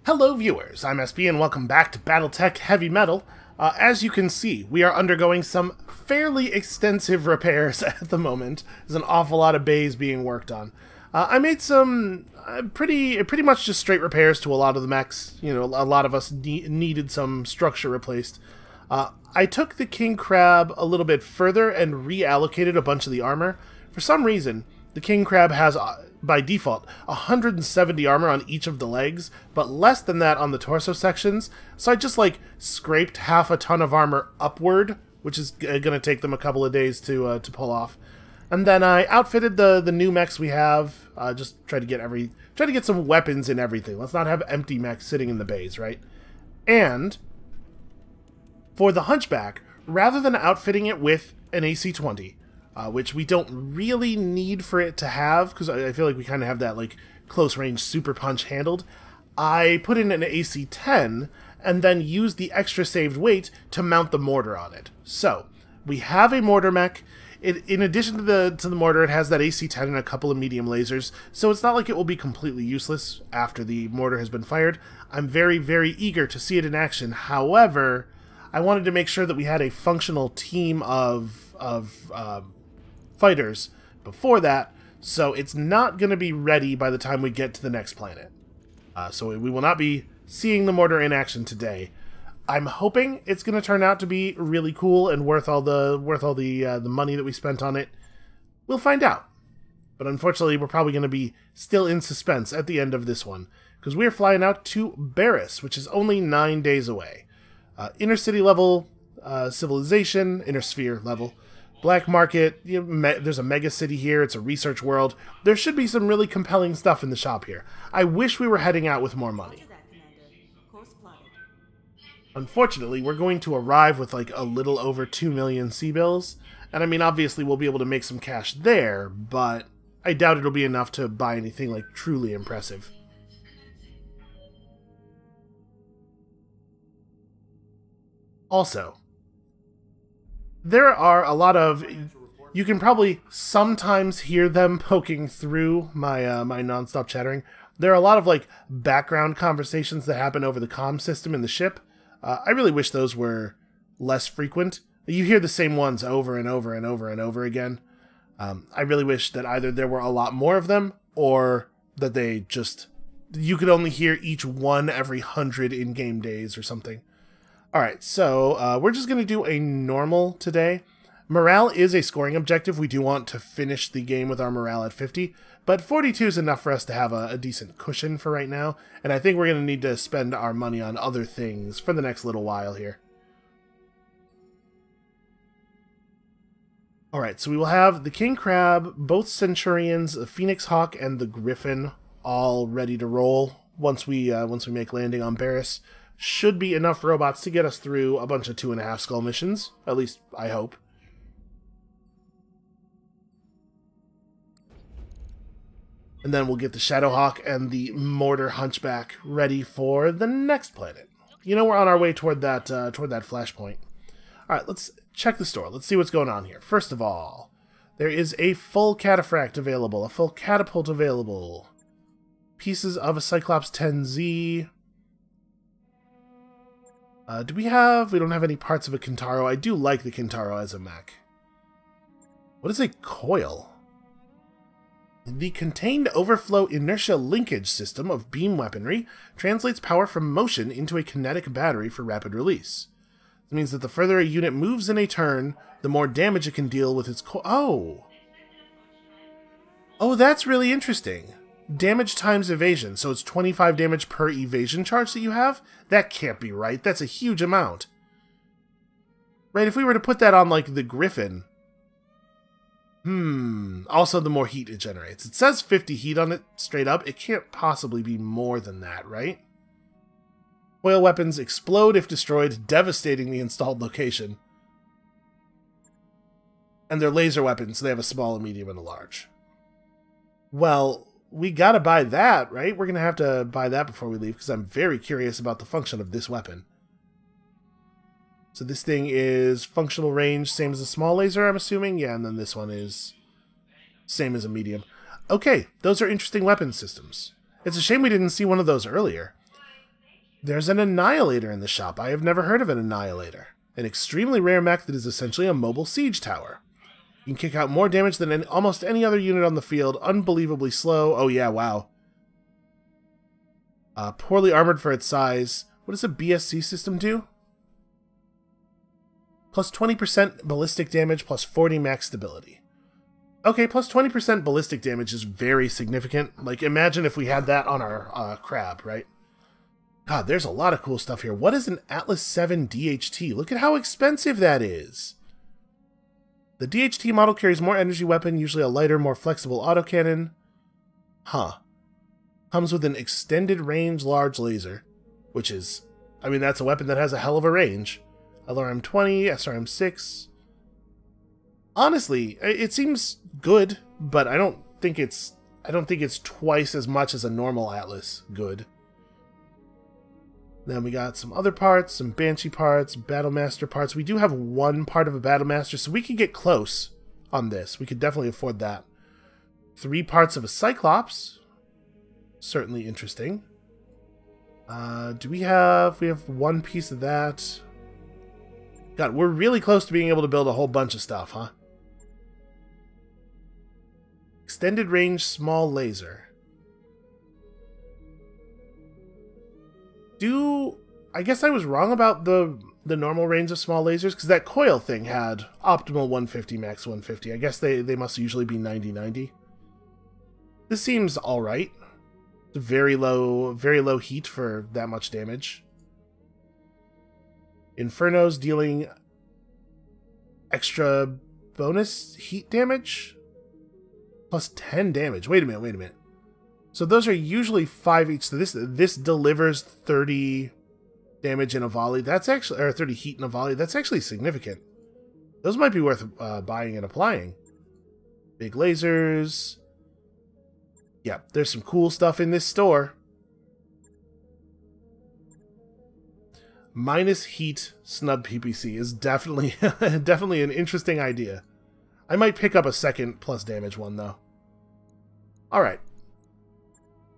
Hello viewers, I'm SB and welcome back to BattleTech Heavy Metal. As you can see, we are undergoing some fairly extensive repairs at the moment. There's an awful lot of bays being worked on. I made some pretty much just straight repairs to a lot of the mechs. You know, a lot of us needed some structure replaced. I took the King Crab a little bit further and reallocated a bunch of the armor. For some reason, the King Crab has, by default, 170 armor on each of the legs, but less than that on the torso sections. So I just, scraped half a ton of armor upward, which is going to take them a couple of days to pull off. And then I outfitted the new mechs we have. Just try to get some weapons in everything. Let's not have empty mechs sitting in the bays, right? And for the Hunchback, rather than outfitting it with an AC-20, which we don't really need for it to have, because I feel like we kind of have that close-range super punch handled, I put in an AC-10 and then used the extra saved weight to mount the mortar on it. So, we have a mortar mech. In addition to the mortar, it has that AC-10 and a couple of medium lasers, so it's not like it will be completely useless after the mortar has been fired. I'm very, very eager to see it in action. However, I wanted to make sure that we had a functional team of fighters before that, so it's not going to be ready by the time we get to the next planet. So we will not be seeing the mortar in action today. I'm hoping it's going to turn out to be really cool and worth all the money that we spent on it. We'll find out. But unfortunately, we're probably going to be still in suspense at the end of this one, because we're flying out to Barris, which is only 9 days away. Inner city level civilization, inner sphere level. Black market, there's a mega city here, it's a research world. There should be some really compelling stuff in the shop here. I wish we were heading out with more money. Unfortunately, we're going to arrive with a little over 2 million C-bills. And I mean, obviously we'll be able to make some cash there, but I doubt it'll be enough to buy anything truly impressive. Also, there are a lot of... You can probably sometimes hear them poking through my my non-stop chattering. There are a lot of background conversations that happen over the comm system in the ship. I really wish those were less frequent. You hear the same ones over and over and over and over again. I really wish that either there were a lot more of them, or that they just... You could only hear each one every 100 in-game days or something. Alright, so we're just going to do a normal today. Morale is a scoring objective. We do want to finish the game with our morale at 50, but 42 is enough for us to have a decent cushion for right now, and I think we're going to need to spend our money on other things for the next little while here. Alright, so we will have the King Crab, both Centurions, the Phoenix Hawk, and the Griffin all ready to roll once we make landing on Barris. Should be enough robots to get us through a bunch of 2.5 skull missions. At least, I hope. And then we'll get the Shadowhawk and the Mortar Hunchback ready for the next planet. You know, we're on our way toward that flashpoint. Alright, let's check the store. Let's see what's going on here. First of all, there is a full cataphract available, a full catapult available. Pieces of a Cyclops 10Z... do we have... We don't have any parts of a Kintaro. I do like the Kintaro as a mech. What is a coil? The Contained Overflow Inertia Linkage System of beam weaponry translates power from motion into a kinetic battery for rapid release. This means that the further a unit moves in a turn, the more damage it can deal with its Oh! Oh, that's really interesting. Damage times evasion, so it's 25 damage per evasion charge that you have? That can't be right. That's a huge amount. Right, if we were to put that on, the Griffin... Also, the more heat it generates. It says 50 heat on it straight up. It can't possibly be more than that, right? Coil weapons explode if destroyed, devastating the installed location. And they're laser weapons, so they have a small, a medium, and a large. Well... We gotta buy that, right? We're gonna have to buy that before we leave, because I'm very curious about the function of this weapon. So this thing is functional range, same as a small laser, I'm assuming? Yeah, and then this one is same as a medium. Okay, those are interesting weapon systems. It's a shame we didn't see one of those earlier. There's an Annihilator in the shop. I have never heard of an Annihilator. An extremely rare mech that is essentially a mobile siege tower. You can kick out more damage than almost any other unit on the field. Unbelievably slow. Oh yeah, wow. Poorly armored for its size. What does a BSC system do? Plus 20% ballistic damage, plus 40 max stability. Okay, plus 20% ballistic damage is very significant. Like, imagine if we had that on our crab, right? God, there's a lot of cool stuff here. What is an Atlas 7 DHT? Look at how expensive that is. The DHT model carries more energy weapon, usually a lighter, more flexible autocannon. Huh. Comes with an extended range large laser, which is, I mean, that's a weapon that has a hell of a range. LRM 20, SRM 6. Honestly, it seems good, but I don't think it's twice as much as a normal Atlas good. Then we got some other parts, some Banshee parts, Battlemaster parts. We do have one part of a Battlemaster, so we could get close on this. We could definitely afford that. 3 parts of a Cyclops. Certainly interesting. We have one piece of that. God, we're really close to being able to build a whole bunch of stuff, huh? Extended range small laser. I guess I was wrong about the normal range of small lasers, because that coil thing had optimal 150, max 150. I guess they must usually be 90-90. This seems alright. Very low heat for that much damage. Inferno's dealing extra bonus heat damage? Plus 10 damage. Wait a minute. So those are usually 5 each. So this delivers 30 damage in a volley. That's actually, or 30 heat in a volley. That's actually significant. Those might be worth buying and applying. Big lasers. Yeah, there's some cool stuff in this store. Minus heat snub PPC is definitely definitely an interesting idea. I might pick up a second plus damage one though. Alright.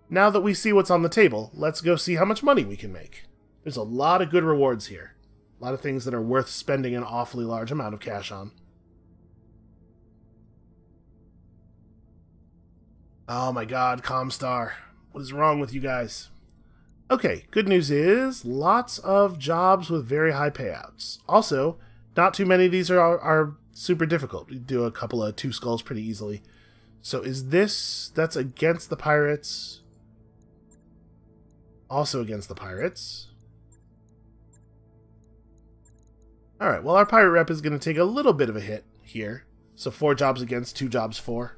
Now that we see what's on the table, let's go see how much money we can make. There's a lot of good rewards here. A lot of things that are worth spending an awfully large amount of cash on. Oh my god, Comstar. What is wrong with you guys? Okay, good news is lots of jobs with very high payouts. Also, not too many of these are super difficult. You do a couple of 2 skulls pretty easily. So that's against the pirates. Also against the pirates. Alright, well our pirate rep is going to take a little bit of a hit here. So 4 jobs against, 2 jobs for.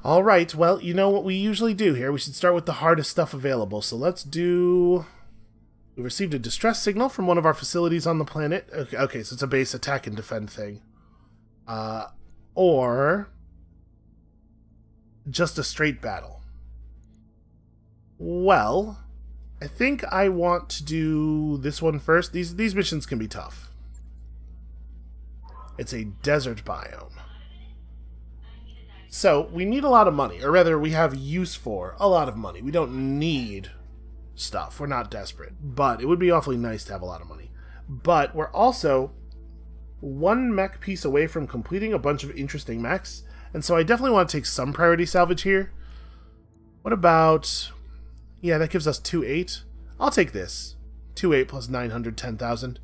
Alright, well, you know what we usually do here. We should start with the hardest stuff available. So let's do... We received a distress signal from one of our facilities on the planet. Okay, so it's a base attack and defend thing. Or... just a straight battle. Well, I think I want to do this one first. These missions can be tough. It's a desert biome. So, we need a lot of money. Or rather, we have use for a lot of money. We don't need stuff. We're not desperate. But it would be awfully nice to have a lot of money. But we're also 1 mech piece away from completing a bunch of interesting mechs. And so I definitely want to take some priority salvage here. What about... Yeah, that gives us 2-8. I'll take this. 2-8 plus 910,000.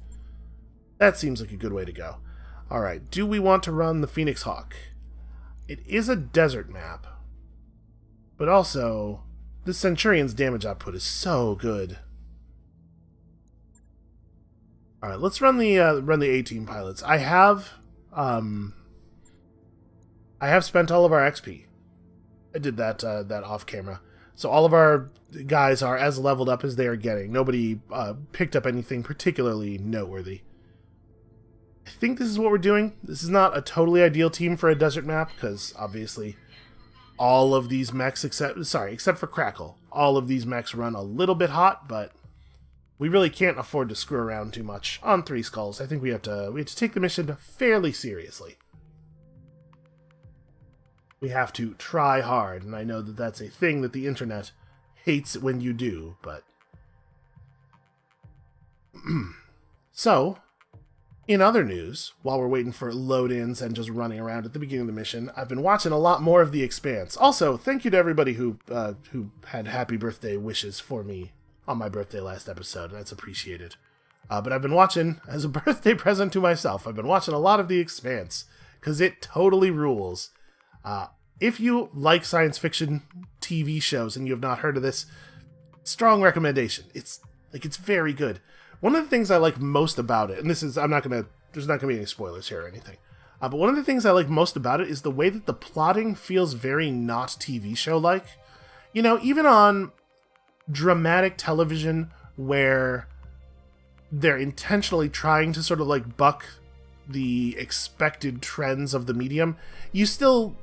That seems like a good way to go. Alright, do we want to run the Phoenix Hawk? It is a desert map. But also, the Centurion's damage output is so good. Alright, let's run the A-Team pilots. I have spent all of our XP. I did that off camera. So all of our guys are as leveled up as they are getting. Nobody picked up anything particularly noteworthy. I think this is what we're doing. This is not a totally ideal team for a desert map, because obviously all of these mechs, except for Crackle, all of these mechs run a little bit hot, but we really can't afford to screw around too much on 3 skulls. I think we have to take the mission fairly seriously. We have to try hard, and I know that that's a thing that the internet hates when you do, but So, in other news, while we're waiting for load-ins and just running around at the beginning of the mission, I've been watching a lot more of The Expanse. Also, thank you to everybody who had happy birthday wishes for me on my birthday last episode. That's appreciated. But I've been watching, as a birthday present to myself, I've been watching a lot of The Expanse, because it totally rules. If you like science fiction TV shows and you have not heard of this, strong recommendation. It's very good. One of the things I like most about it, and there's not going to be any spoilers here or anything, but one of the things I like most about it is the way that the plotting feels very not TV show-like. You know, even on dramatic television where they're intentionally trying to sort of like buck the expected trends of the medium, you still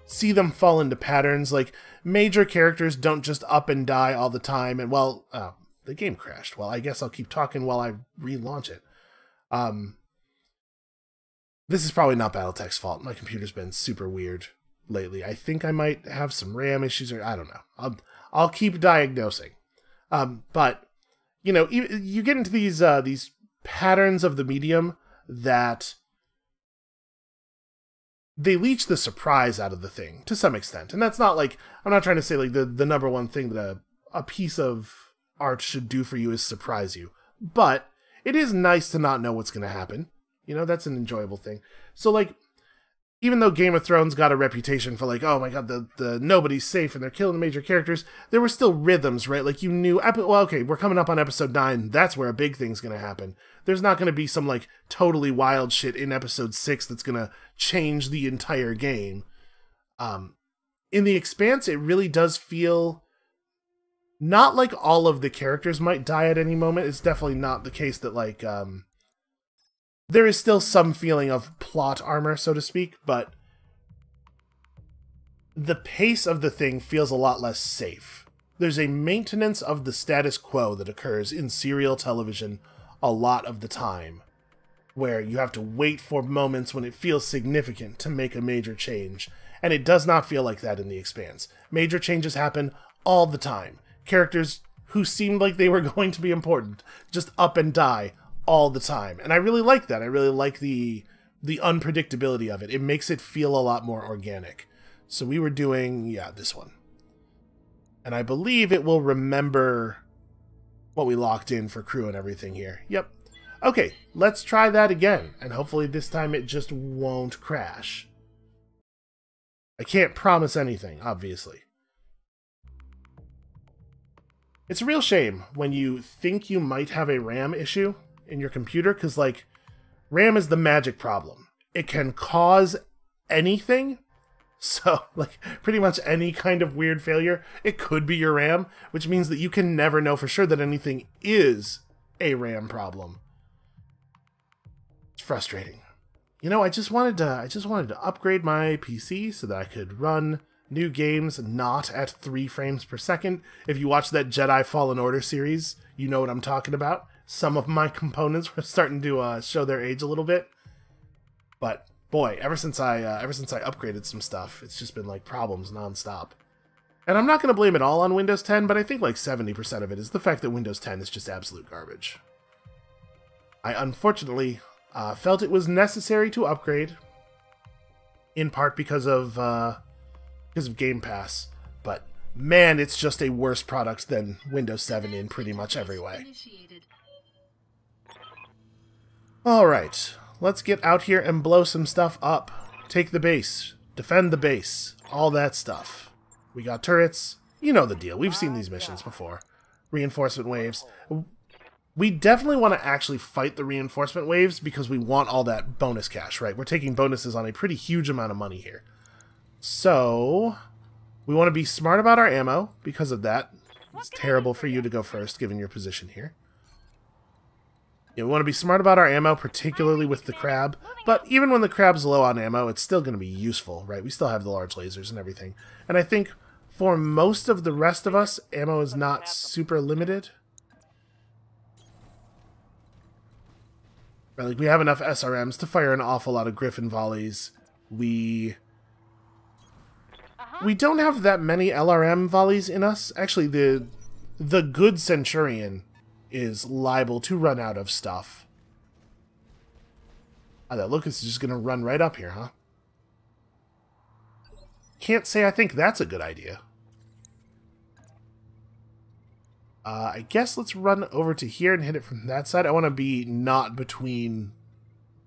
see them fall into patterns. Like, major characters don't just up and die all the time, and well, the game crashed. Well, I guess I'll keep talking while I relaunch it. This is probably not BattleTech's fault. My computer's been super weird lately. I think I might have some RAM issues, or I don't know. I'll keep diagnosing. But, you know, you get into these patterns of the medium that they leech the surprise out of the thing to some extent. And that's not like, I'm not trying to say like the number one thing that a piece of art should do for you is surprise you. But it is nice to not know what's going to happen. You know, that's an enjoyable thing. So, like, even though Game of Thrones got a reputation for, like, oh my god, the nobody's safe and they're killing the major characters, there were still rhythms, right? Like, you knew, well, okay, we're coming up on episode 9, that's where a big thing's going to happen. There's not going to be some, like, totally wild shit in episode 6 that's going to change the entire game. In The Expanse, it really does feel not like all of the characters might die at any moment. It's definitely not the case that, like, there is still some feeling of plot armor, so to speak, but the pace of the thing feels a lot less safe. There's a maintenance of the status quo that occurs in serial television a lot of the time, where you have to wait for moments when it feels significant to make a major change, and it does not feel like that in The Expanse. Major changes happen all the time. Characters who seemed like they were going to be important just up and die all the time. And I really like that. I really like the unpredictability of it. It makes it feel a lot more organic. So we were doing, yeah, this one. And I believe it will remember what we locked in for crew and everything here. Yep. Okay, let's try that again. And hopefully this time it just won't crash. I can't promise anything, obviously. It's a real shame when you think you might have a RAM issue in your computer, because, like, RAM is the magic problem. It can cause anything. So, like, pretty much any kind of weird failure, it could be your RAM, which means that you can never know for sure that anything is a RAM problem. It's frustrating. You know, I just wanted to upgrade my PC so that I could run new games not at 3 frames per second. If you watch that Jedi Fallen Order series, you know what I'm talking about. Some of my components were starting to show their age a little bit. But boy, ever since I upgraded some stuff, it's just been like problems nonstop. And I'm not going to blame it all on Windows 10, but I think like 70% of it is the fact that Windows 10 is just absolute garbage. I unfortunately felt it was necessary to upgrade, in part because of Game Pass, but man, it's just a worse product than Windows 7 in pretty much every way. Alright, let's get out here and blow some stuff up. Take the base, defend the base, all that stuff. We got turrets, you know the deal, we've seen these missions before. Reinforcement waves. We definitely want to actually fight the reinforcement waves because we want all that bonus cash, right? We're taking bonuses on a pretty huge amount of money here. So, we want to be smart about our ammo because of that. It's terrible for you to go first, given your position here. Yeah, we want to be smart about our ammo, particularly with the crab. But even when the crab's low on ammo, it's still going to be useful, right? We still have the large lasers and everything. And I think for most of the rest of us, ammo is not super limited. Right, like, we have enough SRMs to fire an awful lot of Griffin volleys. We don't have that many LRM volleys in us. Actually, the good Centurion is liable to run out of stuff. Oh, that Locust is just going to run right up here, huh? Can't say I think that's a good idea. I guess let's run over to here and hit it from that side. I want to be not between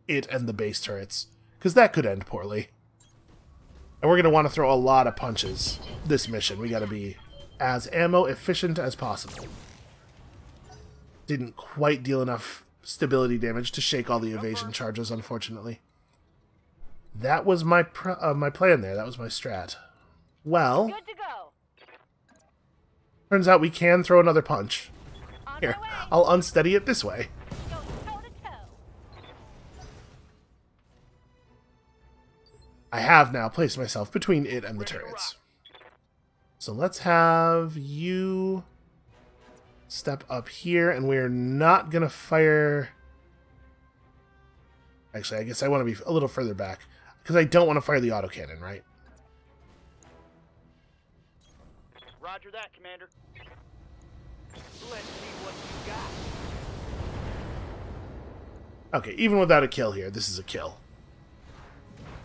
it and the base turrets, because that could end poorly. And we're going to want to throw a lot of punches this mission. We got to be as ammo efficient as possible. Didn't quite deal enough stability damage to shake all the evasion charges, unfortunately. That was my plan there. That was my strat. Well, Good to go. turns out we can throw another punch. Here, I'll unsteady it this way. Go toe to toe. I have now placed myself between it and the turrets. So let's have you step up here, and we're not going to fire... Actually, I guess I want to be a little further back, because I don't want to fire the autocannon, right? Roger that, Commander. Let's see what you got. Okay, even without a kill here, this is a kill.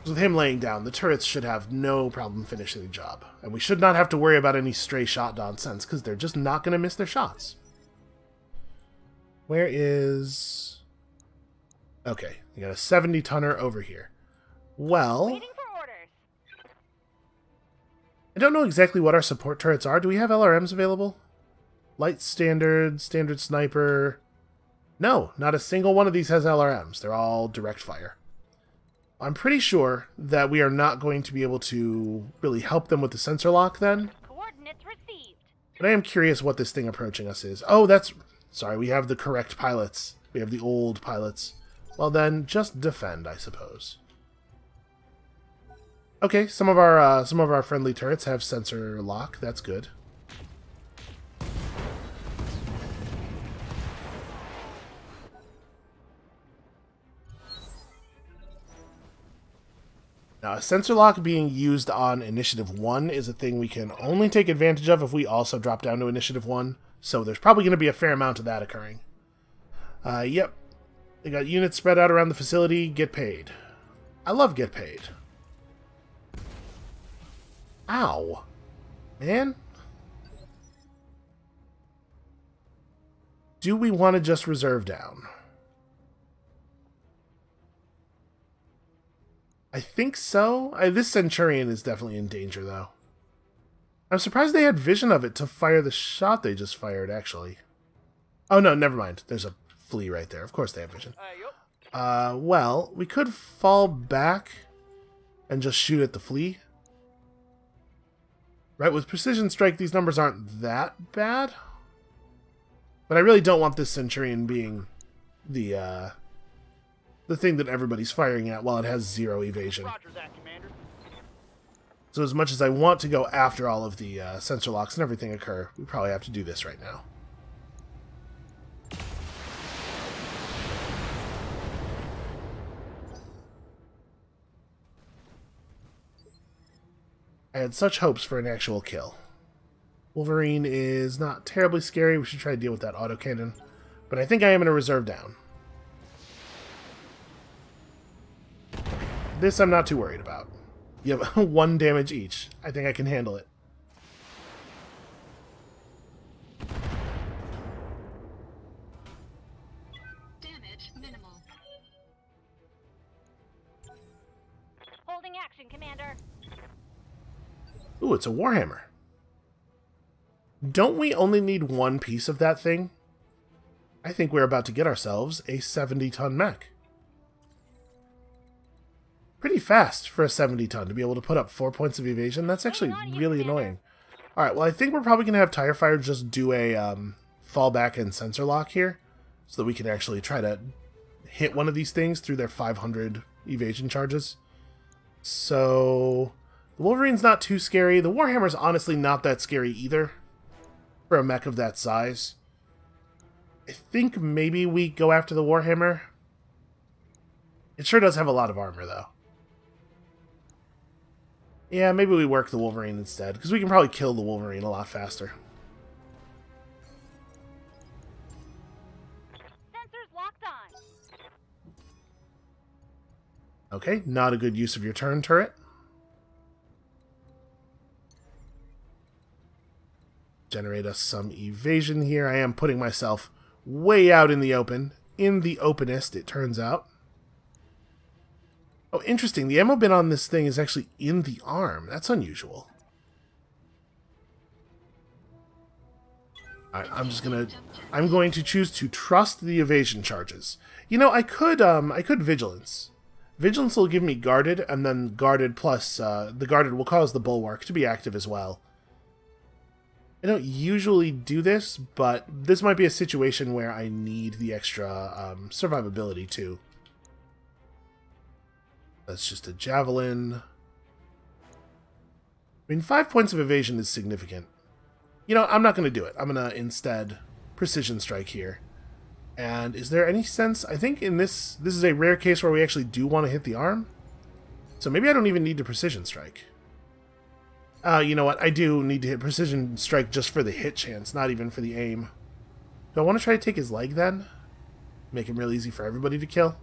With him laying down, the turrets should have no problem finishing the job. And we should not have to worry about any stray shot nonsense, because they're just not going to miss their shots. Where is... Okay, we got a 70-tonner over here. Well... Waiting for orders. I don't know exactly what our support turrets are. Do we have LRMs available? Light standard, standard sniper... No, not a single one of these has LRMs. They're all direct fire. I'm pretty sure that we are not going to be able to really help them with the sensor lock then. Coordinates received. But I am curious what this thing approaching us is. Oh, that's... Sorry, we have the correct pilots. We have the old pilots. Well then, just defend, I suppose. Okay, some of our friendly turrets have sensor lock. That's good. Now, a sensor lock being used on Initiative 1 is a thing we can only take advantage of if we also drop down to Initiative 1, so there's probably going to be a fair amount of that occurring. Yep. They got units spread out around the facility. Get paid. I love get paid. Ow. Man. Do we want to just reserve down? I think so. This Centurion is definitely in danger, though. I'm surprised they had vision of it to fire the shot they just fired, actually. Oh, no, never mind. There's a flea right there. Of course they have vision. Well, we could fall back and just shoot at the flea. Right, with Precision Strike, these numbers aren't that bad. But I really don't want this Centurion being the thing that everybody's firing at while it has 0 evasion. Roger that, Commander. So as much as I want to go after all of the sensor locks and everything occur, we probably have to do this right now. I had such hopes for an actual kill. Wolverine is not terribly scary. We should try to deal with that autocannon. But I think I am going to reserve down. This I'm not too worried about. You have 1 damage each. I think I can handle it. Damage minimal. Holding action, Commander. Ooh, it's a Warhammer. Don't we only need 1 piece of that thing? I think we're about to get ourselves a 70-ton mech. Pretty fast for a 70-ton to be able to put up 4 points of evasion. That's actually really annoying. Alright, well I think we're probably going to have Tire Fire just do a fallback and sensor lock here, so that we can actually try to hit one of these things through their 500 evasion charges. So, the Wolverine's not too scary. The Warhammer's honestly not that scary either, for a mech of that size. I think maybe we go after the Warhammer. It sure does have a lot of armor, though. Yeah, maybe we work the Wolverine instead, because we can probably kill the Wolverine a lot faster. Okay, not a good use of your turn, turret. Generate us some evasion here. I am putting myself way out in the open. In the openest, it turns out. Oh, interesting. The ammo bin on this thing is actually in the arm. That's unusual. Alright, I'm going to choose to trust the evasion charges. You know, I could vigilance. Vigilance will give me guarded, and then guarded plus, the guarded will cause the bulwark to be active as well. I don't usually do this, but this might be a situation where I need the extra survivability too. That's just a javelin. I mean, 5 points of evasion is significant. You know, I'm not going to do it. I'm going to instead precision strike here. And is there any sense? I think in this is a rare case where we actually do want to hit the arm. So maybe I don't even need to precision strike. You know what? I do need to hit precision strike just for the hit chance, not even for the aim. Do I want to try to take his leg then? Make him real easy for everybody to kill?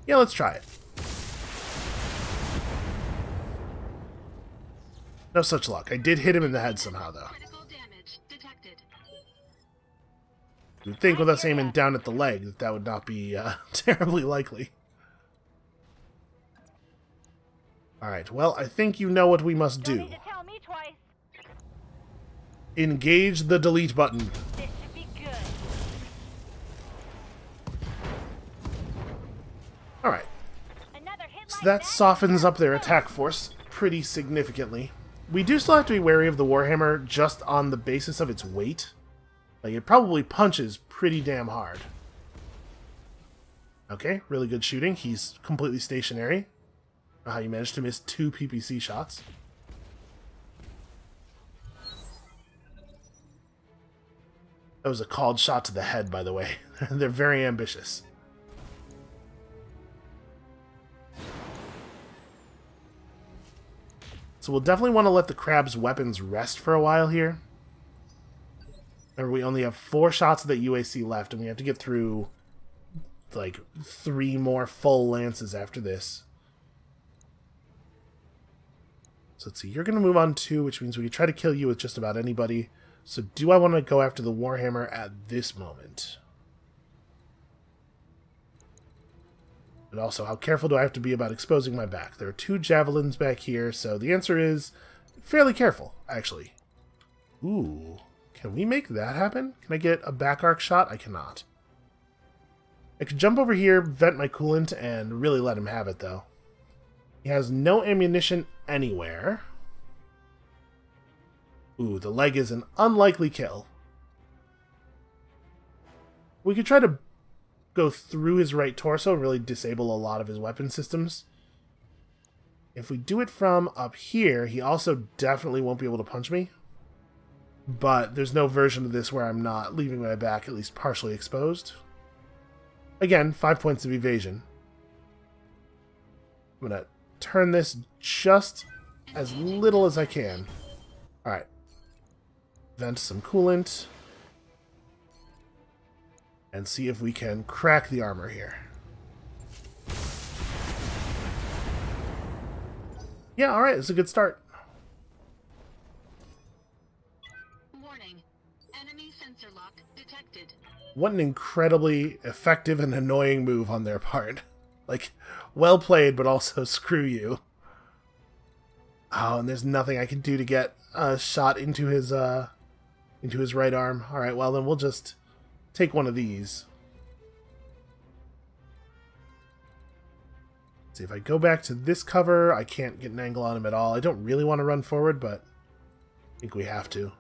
Yeah, let's try it. No such luck. I did hit him in the head somehow, though. You'd think with us aiming down at the leg that would not be terribly likely. Alright, well, I think you know what we must do. Don't need to tell me twice. Engage the delete button. This should be good. Alright, Another hit so like that softens up their attack force pretty significantly. We do still have to be wary of the Warhammer just on the basis of its weight. Like, it probably punches pretty damn hard. Okay, really good shooting. He's completely stationary. How you managed to miss 2 PPC shots. That was a called shot to the head, by the way. They're very ambitious. So we'll definitely want to let the crab's weapons rest for a while here. Remember, we only have 4 shots of the UAC left, and we have to get through, like, 3 more full lances after this. So let's see, you're going to move on 2, which means we can try to kill you with just about anybody. So do I want to go after the Warhammer at this moment? But also, how careful do I have to be about exposing my back? There are 2 javelins back here, so the answer is fairly careful, actually. Ooh, can we make that happen? Can I get a back arc shot? I cannot. I could jump over here, vent my coolant, and really let him have it, though. He has no ammunition anywhere. Ooh, the leg is an unlikely kill. We could try to go through his right torso and really disable a lot of his weapon systems. If we do it from up here, he also definitely won't be able to punch me. But there's no version of this where I'm not leaving my back at least partially exposed. Again, 5 points of evasion. I'm going to turn this just as little as I can. Alright. Vent some coolant. And see if we can crack the armor here. Yeah, alright, it's a good start. Warning. Enemy sensor lock detected. What an incredibly effective and annoying move on their part. Like, well played, but also screw you. Oh, and there's nothing I can do to get a shot into his right arm. Alright, well then we'll just take one of these. See, if I go back to this cover, I can't get an angle on him at all. I don't really want to run forward, but I think we have to.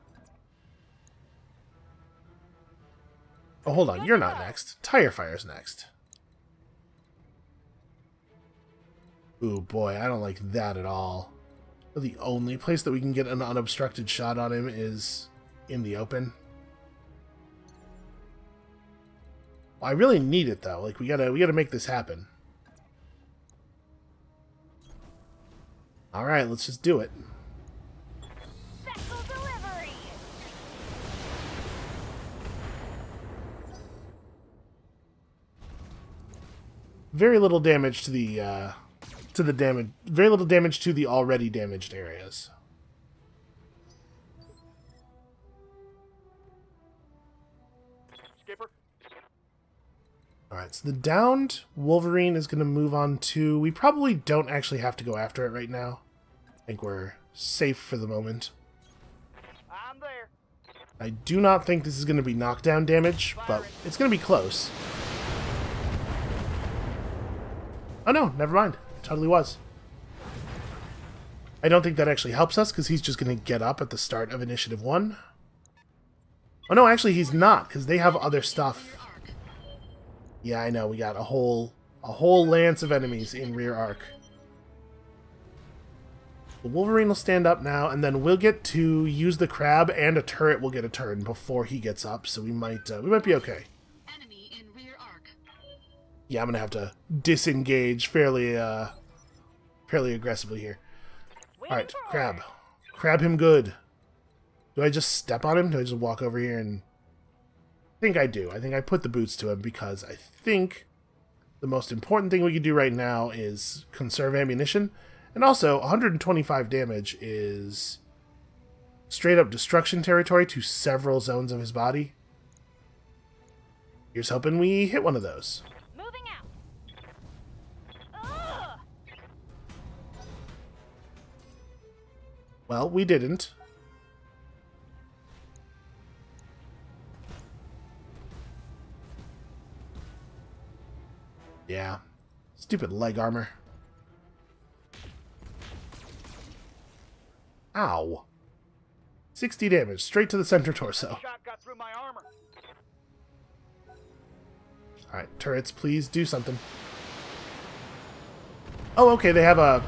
Oh, hold on, you're not next. Tire Fire's next. Ooh, boy, I don't like that at all. The only place that we can get an unobstructed shot on him is in the open. I really need it, though. Like, we gotta make this happen. Alright, let's just do it. Special delivery. Very little damage to the to the damage. Very little damage to the already damaged areas. Skipper. Alright, so the downed Wolverine is going to move on to... We probably don't actually have to go after it right now. I think we're safe for the moment. I'm there. I do not think this is going to be knockdown damage, but it's going to be close. Oh no, never mind. It totally was. I don't think that actually helps us, because he's just going to get up at the start of Initiative 1. Oh no, actually he's not, because they have other stuff. Yeah, I know, we got a whole lance of enemies in rear arc. The Wolverine will stand up now, and then we'll get to use the crab, and a turret will get a turn before he gets up, so we might be okay. Enemy in rear arc. Yeah, I'm gonna have to disengage fairly aggressively here. Alright, crab. Crab him good. Do I just step on him? Do I just walk over here and... I think I do. I think I put the boots to him because I think the most important thing we can do right now is conserve ammunition. And also, 125 damage is straight up destruction territory to several zones of his body. Here's hoping we hit one of those. Moving out. Ugh! Well, we didn't. Yeah. Stupid leg armor. Ow. 60 damage, straight to the center torso. Shot got through my armor. Alright, turrets, please do something. Oh, okay, they have a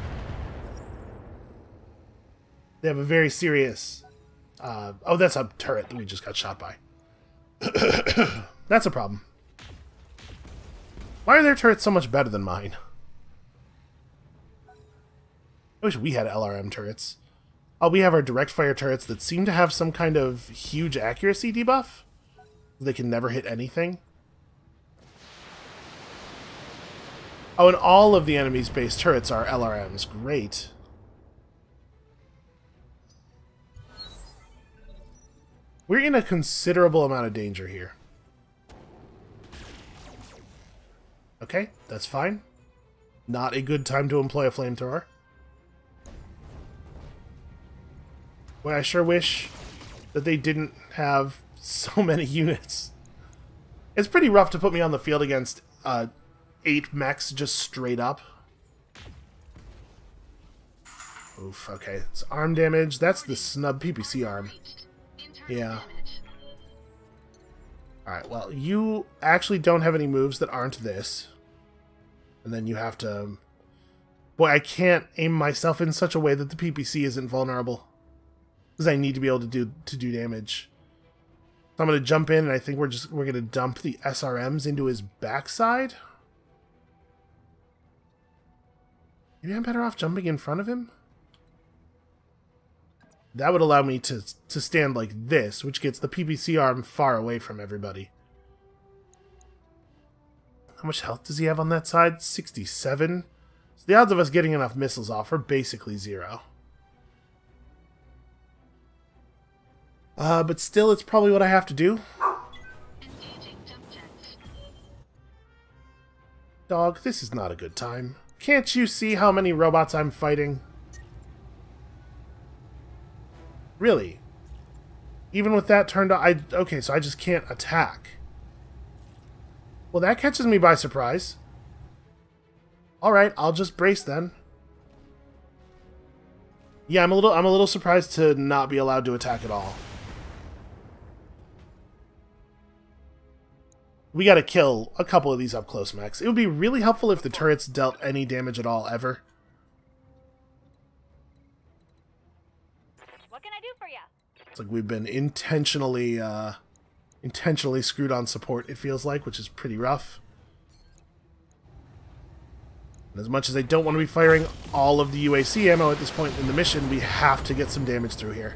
very serious... oh, that's a turret that we just got shot by. That's a problem. Why are their turrets so much better than mine? I wish we had LRM turrets. Oh, we have our direct fire turrets that seem to have some kind of huge accuracy debuff. They can never hit anything. Oh, and all of the enemy's base turrets are LRMs. Great. We're in a considerable amount of danger here. Okay, that's fine. Not a good time to employ a flamethrower. Boy, I sure wish that they didn't have so many units. It's pretty rough to put me on the field against 8 mechs just straight up. Oof, okay. It's arm damage. That's the snub PPC arm. Yeah. Alright, well, you actually don't have any moves that aren't this. And then you have to... Boy, I can't aim myself in such a way that the PPC isn't vulnerable. Because I need to be able to do damage. So I'm going to jump in, and I think we're going to dump the SRMs into his backside. Maybe I'm better off jumping in front of him? That would allow me to stand like this, which gets the PPC arm far away from everybody. How much health does he have on that side? 67. So the odds of us getting enough missiles off are basically 0. But still, it's probably what I have to do. Dog, this is not a good time. Can't you see how many robots I'm fighting? Really? Even with that turned on, okay, so I just can't attack. Well, that catches me by surprise. Alright, I'll just brace then. Yeah, I'm a little surprised to not be allowed to attack at all. We gotta kill a couple of these up-close mechs. It would be really helpful if the turrets dealt any damage at all, ever. What can I do for you? It's like we've been intentionally screwed on support, it feels like, which is pretty rough. And as much as I don't want to be firing all of the UAC ammo at this point in the mission, we have to get some damage through here.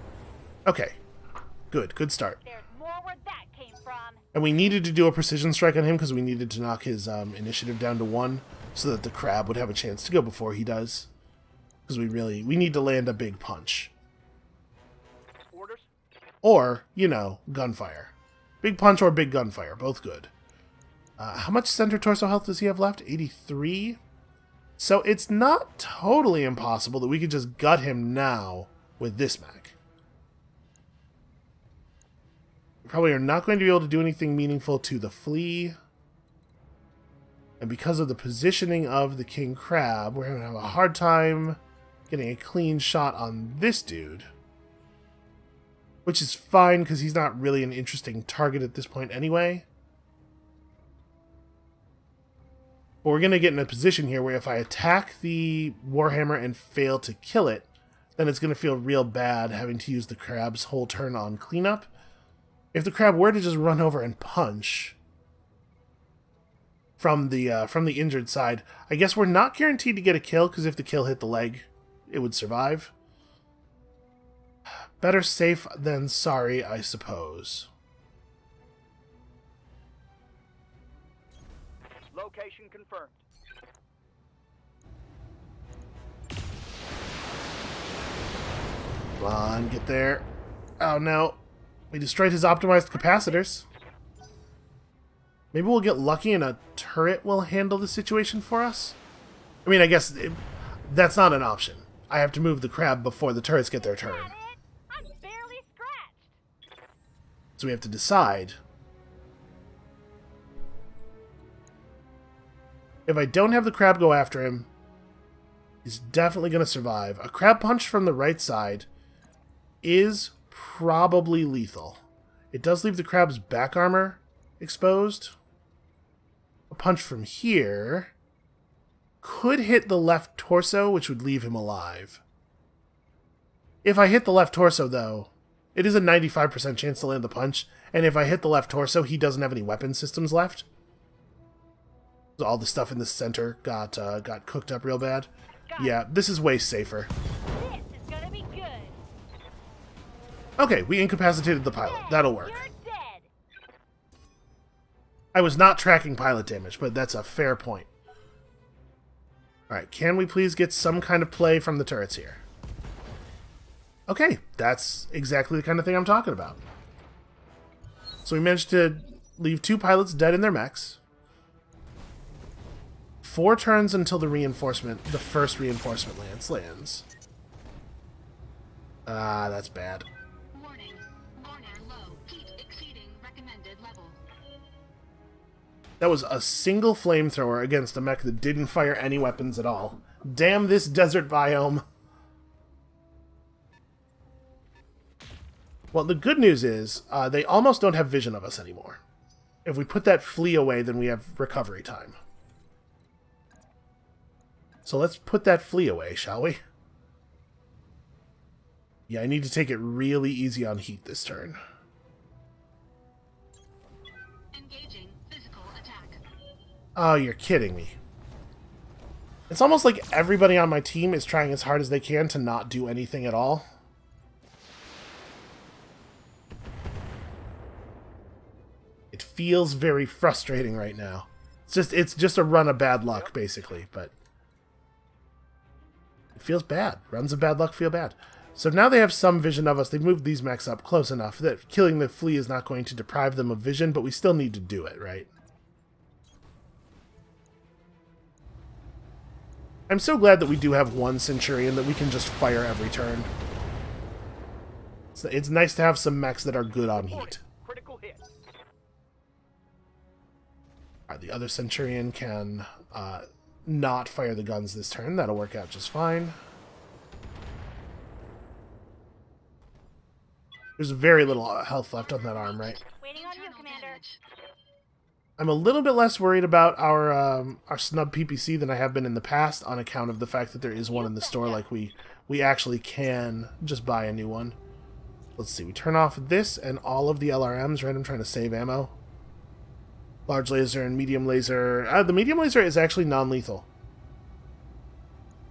Okay. Good start. There's more where that came from. And we needed to do a precision strike on him because we needed to knock his initiative down to 1. so that the crab would have a chance to go before he does. Because we need to land a big punch. Orders? Or, you know, gunfire. Big punch or big gunfire, both good. How much center torso health does he have left? 83? So it's not totally impossible that we could just gut him now with this mech. We probably are not going to be able to do anything meaningful to the flea. And because of the positioning of the king crab, we're going to have a hard time getting a clean shot on this dude. Which is fine, because he's not really an interesting target at this point anyway. But we're going to get in a position here where if I attack the Warhammer and fail to kill it, then it's going to feel real bad having to use the crab's whole turn on cleanup. If the crab were to just run over and punch from the injured side, I guess we're not guaranteed to get a kill, because if the kill hit the leg, it would survive. Better safe than sorry, I suppose. Location confirmed. Come on, get there. Oh no. We destroyed his optimized capacitors. Maybe we'll get lucky and a turret will handle the situation for us? I mean, I guess that's not an option. I have to move the crab before the turrets get their turn. I'm barely scratched. So we have to decide. If I don't have the crab go after him, he's definitely going to survive. A crab punch from the right side is probably lethal. It does leave the crab's back armor exposed. A punch from here could hit the left torso, which would leave him alive. If I hit the left torso, though, it is a 95% chance to land the punch, and if I hit the left torso, he doesn't have any weapon systems left. So all the stuff in the center got cooked up real bad. Yeah, this is way safer. This is gonna be good. Okay, we incapacitated the pilot. That'll work. You're dead. I was not tracking pilot damage, but that's a fair point. Alright, can we please get some kind of play from the turrets here? Okay, that's exactly the kind of thing I'm talking about. So we managed to leave 2 pilots dead in their mechs. 4 turns until the first reinforcement lands. Ah, that's bad. Warning. Honor low. Heat exceeding recommended level. That was a single flamethrower against a mech that didn't fire any weapons at all. Damn this desert biome. Well, the good news is, they almost don't have vision of us anymore. If we put that flea away, then we have recovery time. So let's put that flea away, shall we? Yeah, I need to take it really easy on heat this turn. Engaging physical attack. Oh, you're kidding me. It's almost like everybody on my team is trying as hard as they can to not do anything at all. It feels very frustrating right now. It's just a run of bad luck, basically, but it feels bad. Runs of bad luck feel bad. So now they have some vision of us. They've moved these mechs up close enough that killing the flea is not going to deprive them of vision, but we still need to do it, right? I'm so glad that we do have 1 Centurion that we can just fire every turn. It's nice to have some mechs that are good on heat. Critical hit. Alright, the other Centurion can not fire the guns this turn. That'll work out just fine. There's very little health left on that arm, right? Waiting on you, Internal Commander. damage. I'm a little bit less worried about our snub PPC than I have been in the past on account of the fact that there is one in the store. Like, we actually can just buy a new one. Let's see, we turn off this and all of the LRMs, right? I'm trying to save ammo. Large laser and medium laser. The medium laser is actually non-lethal.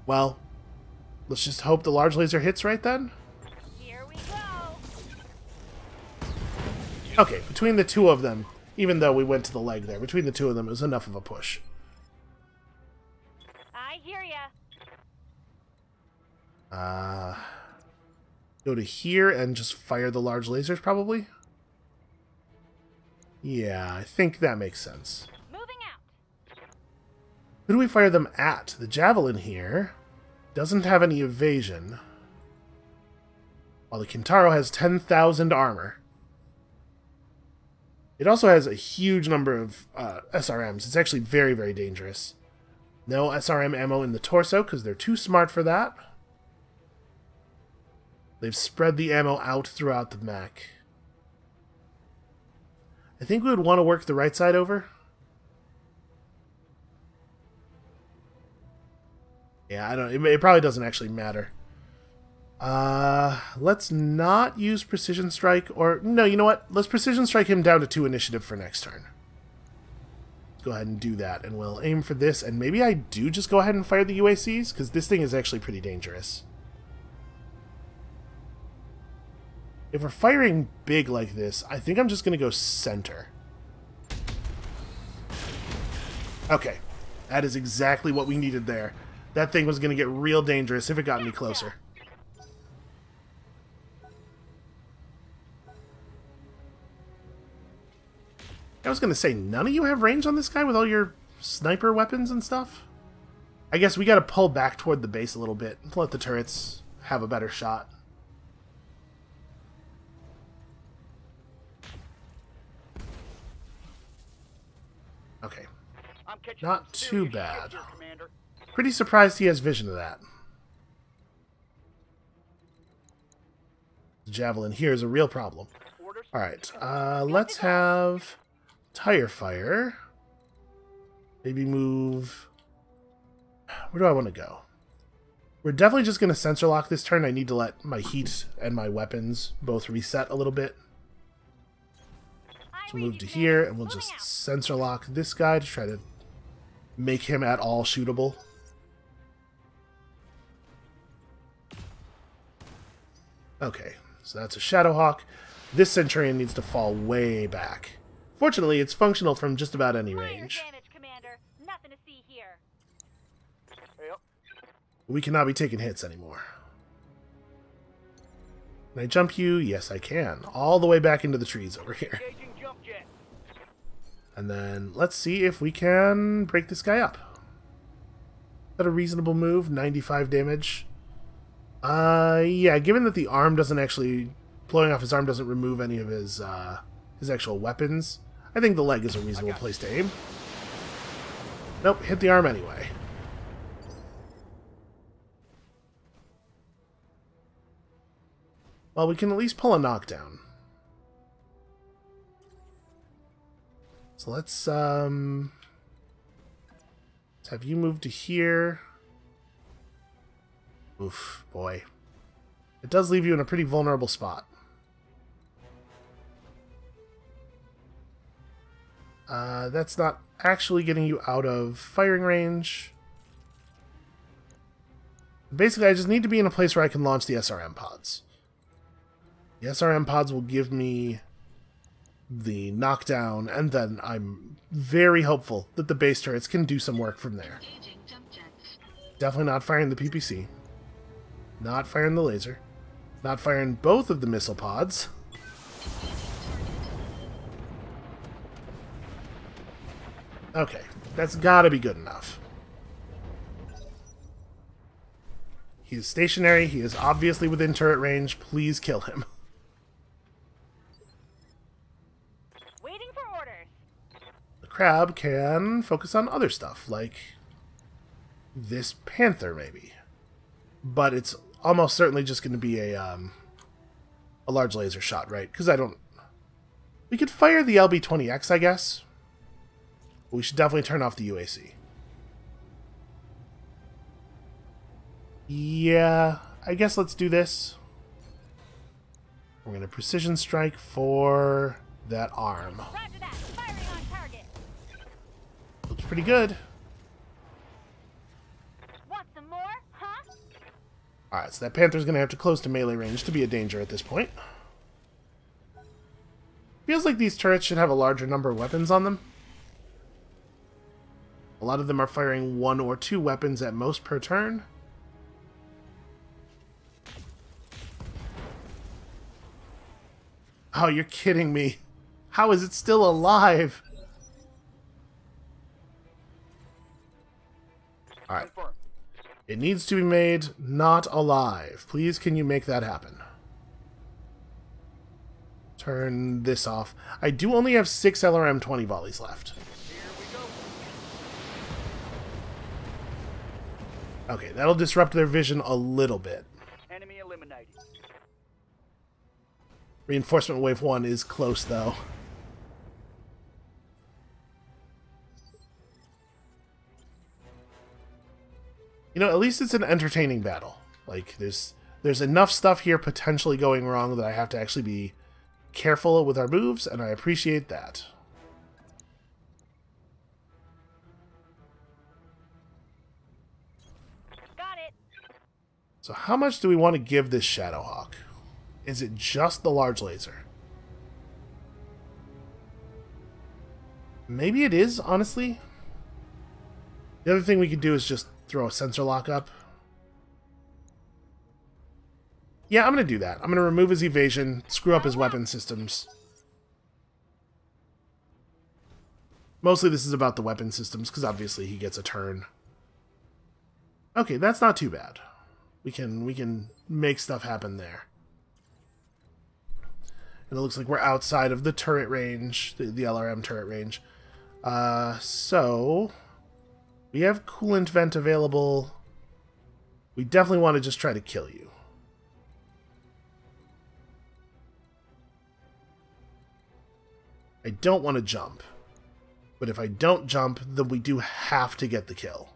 Well, let's just hope the large laser hits right then. Here we go. Okay, between the 2 of them, even though we went to the leg there, between the 2 of them, it was enough of a push. hear ya. Go to here and just fire the large lasers, probably? Yeah, I think that makes sense. Moving out. Who do we fire them at? The Javelin here doesn't have any evasion, while the Kintaro has 10,000 armor. It also has a huge number of SRMs. It's actually very, very dangerous. No SRM ammo in the torso, because they're too smart for that. They've spread the ammo out throughout the mech. I think we would want to work the right side over. Yeah, I don't. It probably doesn't actually matter. Let's not use Precision Strike, or no, you know what? Let's Precision Strike him down to 2 initiative for next turn. Let's go ahead and do that, and we'll aim for this, and maybe I do just go ahead and fire the UACs, because this thing is actually pretty dangerous. If we're firing big like this, I think I'm just going to go center. Okay, that is exactly what we needed there. That thing was going to get real dangerous if it got any closer. I was going to say, none of you have range on this guy with all your sniper weapons and stuff? I guess we got to pull back toward the base a little bit and let the turrets have a better shot. Okay. Not too bad. Pretty surprised he has vision of that. The Javelin here is a real problem. Alright, let's have Tire Fire. Maybe move... Where do I want to go? We're definitely just going to sensor lock this turn. I need to let my heat and my weapons both reset a little bit. So move to here, and we'll just sensor lock this guy to try to make him at all shootable. Okay, so that's a Shadowhawk. This Centurion needs to fall way back. Fortunately, it's functional from just about any range. Advantage, Commander. Nothing to see here. Yep. We cannot be taking hits anymore. Can I jump you? Yes, I can. All the way back into the trees over here. Engaging jump jet. And then let's see if we can break this guy up. Is that a reasonable move? 95 damage. Yeah, given that the arm doesn't actually... Blowing off his arm doesn't remove any of his actual weapons, I think the leg is a reasonable place to aim. Nope, hit the arm anyway. Well, we can at least pull a knockdown. So let's have you move to here. Oof, boy. It does leave you in a pretty vulnerable spot. That's not actually getting you out of firing range. Basically, I just need to be in a place where I can launch the SRM pods. The SRM pods will give me the knockdown, and then I'm very hopeful that the base turrets can do some work from there. Definitely not firing the PPC. Not firing the laser. Not firing both of the missile pods. Okay, that's gotta be good enough. He is stationary. He is obviously within turret range. Please kill him. Waiting for orders. The crab can focus on other stuff, like this panther, maybe. But it's almost certainly just going to be a large laser shot, right? Because I don't... We could fire the LB-20X, I guess. But we should definitely turn off the UAC. Yeah, I guess let's do this. We're going to precision strike for that arm. Roger that. Firing on target. Looks pretty good. Want some more? Huh? Alright, so that panther's going to have to close to melee range to be a danger at this point. Feels like these turrets should have a larger number of weapons on them. A lot of them are firing 1 or 2 weapons at most per turn. Oh, you're kidding me. How is it still alive? Alright. Confirmed. It needs to be made not alive. Please, can you make that happen? Turn this off. I do only have 6 LRM-20 volleys left. Here we go. Okay, that'll disrupt their vision a little bit. Enemy eliminated. Reinforcement wave 1 is close, though. You know, at least it's an entertaining battle. Like, there's enough stuff here potentially going wrong that I have to actually be careful with our moves, and I appreciate that. Got it. So how much do we want to give this Shadowhawk? Is it just the large laser? Maybe it is, honestly. The other thing we could do is just throw a sensor lock up. Yeah, I'm going to do that. I'm going to remove his evasion, screw up his weapon systems. Mostly this is about the weapon systems, because obviously he gets a turn. Okay, that's not too bad. We can make stuff happen there. And it looks like we're outside of the turret range, the LRM turret range. So we have coolant vent available. We definitely want to just try to kill you. I don't want to jump. But if I don't jump, then we do have to get the kill.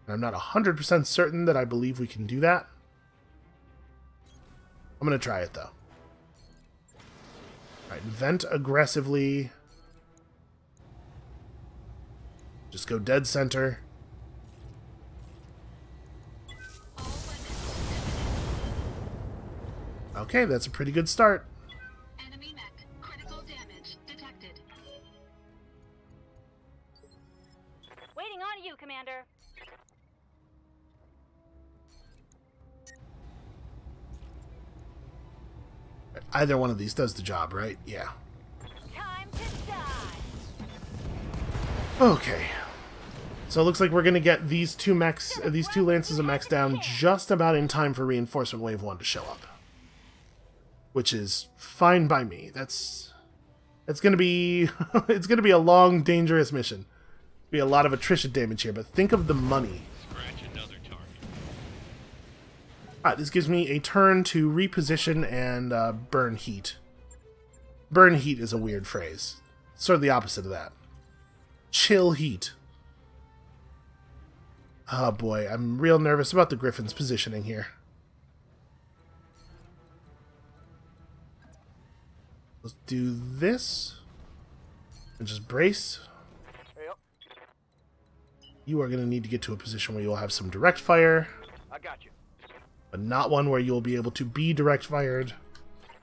And I'm not 100% certain that I believe we can do that. I'm going to try it, though. Alright, vent aggressively. Just go dead center. Okay, that's a pretty good start. Enemy mech. Critical damage detected. Waiting on you, Commander. Either one of these does the job, right? Yeah. Time to die. Okay. So it looks like we're going to get these two mechs, these 2 lances of mechs down just about in time for reinforcement wave 1 to show up. Which is fine by me. That's going to be it's going to be a long, dangerous mission. Be a lot of attrition damage here, but think of the money. Scratch another target. Alright, this gives me a turn to reposition and burn heat. Burn heat is a weird phrase. Sort of the opposite of that. Chill heat. Oh boy, I'm real nervous about the Griffin's positioning here. Let's do this. And just brace. Yep, You are going to need to get to a position where you'll have some direct fire, I got you. but not one where you'll be able to be direct fired.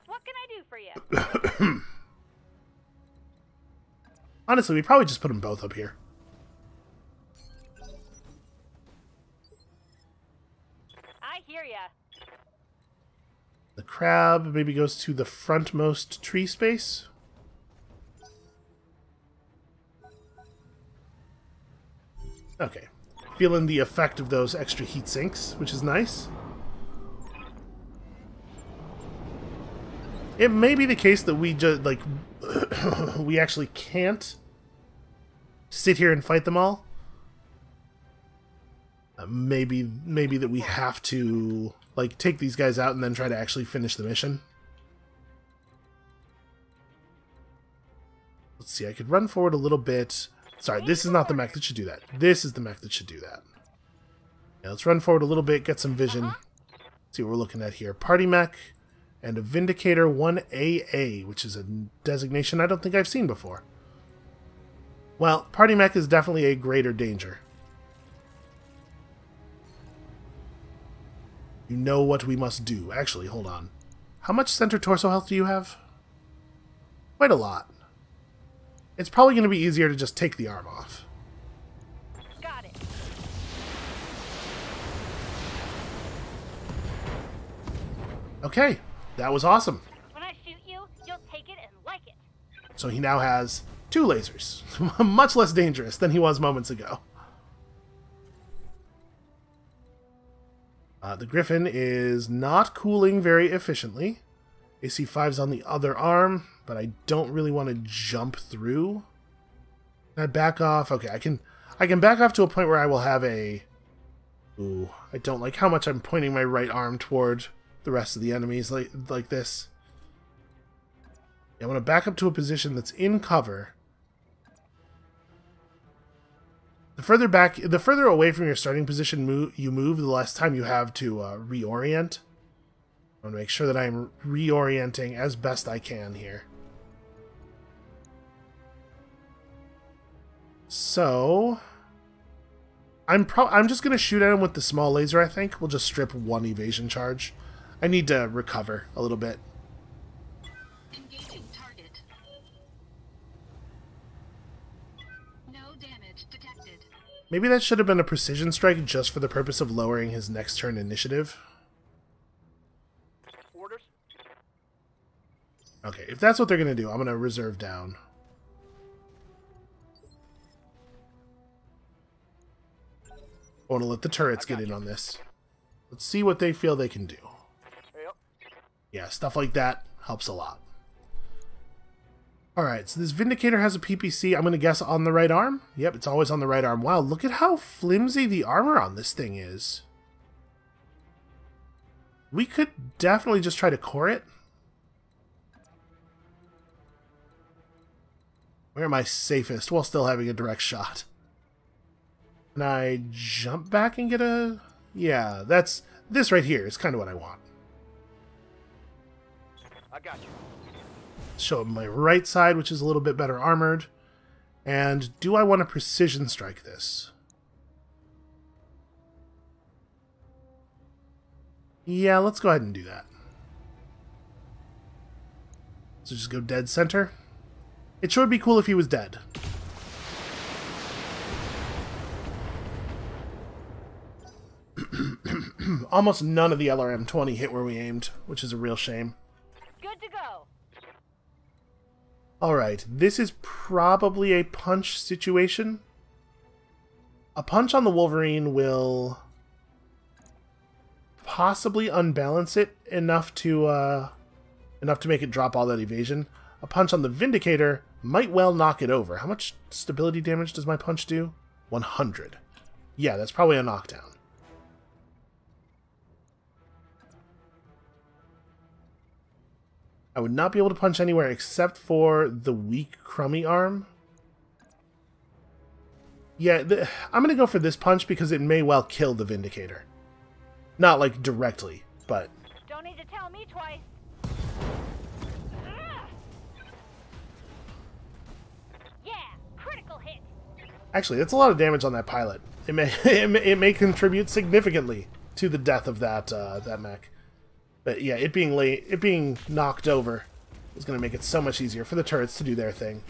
What can I do for you? Honestly, we probably just put them both up here. I hear ya. The crab maybe goes to the frontmost tree space. Okay. Feeling the effect of those extra heat sinks, which is nice. It may be the case that we just, like, we actually can't sit here and fight them all. Maybe that we have to, like, take these guys out and then try to actually finish the mission. Let's see, I could run forward a little bit. Sorry, this is not the mech that should do that. This is the mech that should do that. Yeah, let's run forward a little bit, get some vision. See what we're looking at here. Party mech and a Vindicator 1AA, which is a designation I don't think I've seen before. Well, Party mech is definitely a greater danger. You know what we must do. Actually, hold on. How much center torso health do you have? Quite a lot. It's probably going to be easier to just take the arm off. Okay, that was awesome. When I shoot you, you'll take it and like it. So he now has 2 lasers. Much less dangerous than he was moments ago. The Griffin is not cooling very efficiently. AC 5's on the other arm, but I don't really want to jump through. Can I back off? Okay, I can back off to a point where I will have a... Ooh, I don't like how much I'm pointing my right arm toward the rest of the enemies like this. I want to back up to a position that's in cover. The further away from your starting position you move, the less time you have to reorient. I want to make sure that I'm reorienting as best I can here. So, I'm just going to shoot at him with the small laser, I think. We'll just strip 1 evasion charge. I need to recover a little bit. Engaging target. No damage detected. Maybe that should have been a precision strike just for the purpose of lowering his next turn initiative. Orders? Okay, if that's what they're going to do, I'm going to reserve down. I want to let the turrets get in on this. Let's see what they feel they can do. Yep. Yeah, stuff like that helps a lot. Alright, so this Vindicator has a PPC, I'm going to guess on the right arm? Yep, it's always on the right arm. Wow, look at how flimsy the armor on this thing is. We could definitely just try to core it. Where am I safest while still having a direct shot? Can I jump back and get a... Yeah, this right here is kind of what I want. I got you. Show him my right side, which is a little bit better armored. And do I want to precision strike this? Yeah, let's go ahead and do that. So just go dead center. It sure would be cool if he was dead. Almost none of the LRM-20 hit where we aimed, which is a real shame. Good to go. Alright, this is probably a punch situation. A punch on the Wolverine will possibly unbalance it enough to make it drop all that evasion. A punch on the Vindicator might well knock it over. How much stability damage does my punch do? 100. Yeah, that's probably a knockdown. I would not be able to punch anywhere except for the weak crummy arm. Yeah, I'm going to go for this punch because it may well kill the Vindicator. Not, like, directly, but... Don't need to tell me twice. Yeah, critical hit. Actually, that's a lot of damage on that pilot. It may contribute significantly to the death of that mech. But yeah, it being knocked over is going to make it so much easier for the turrets to do their thing.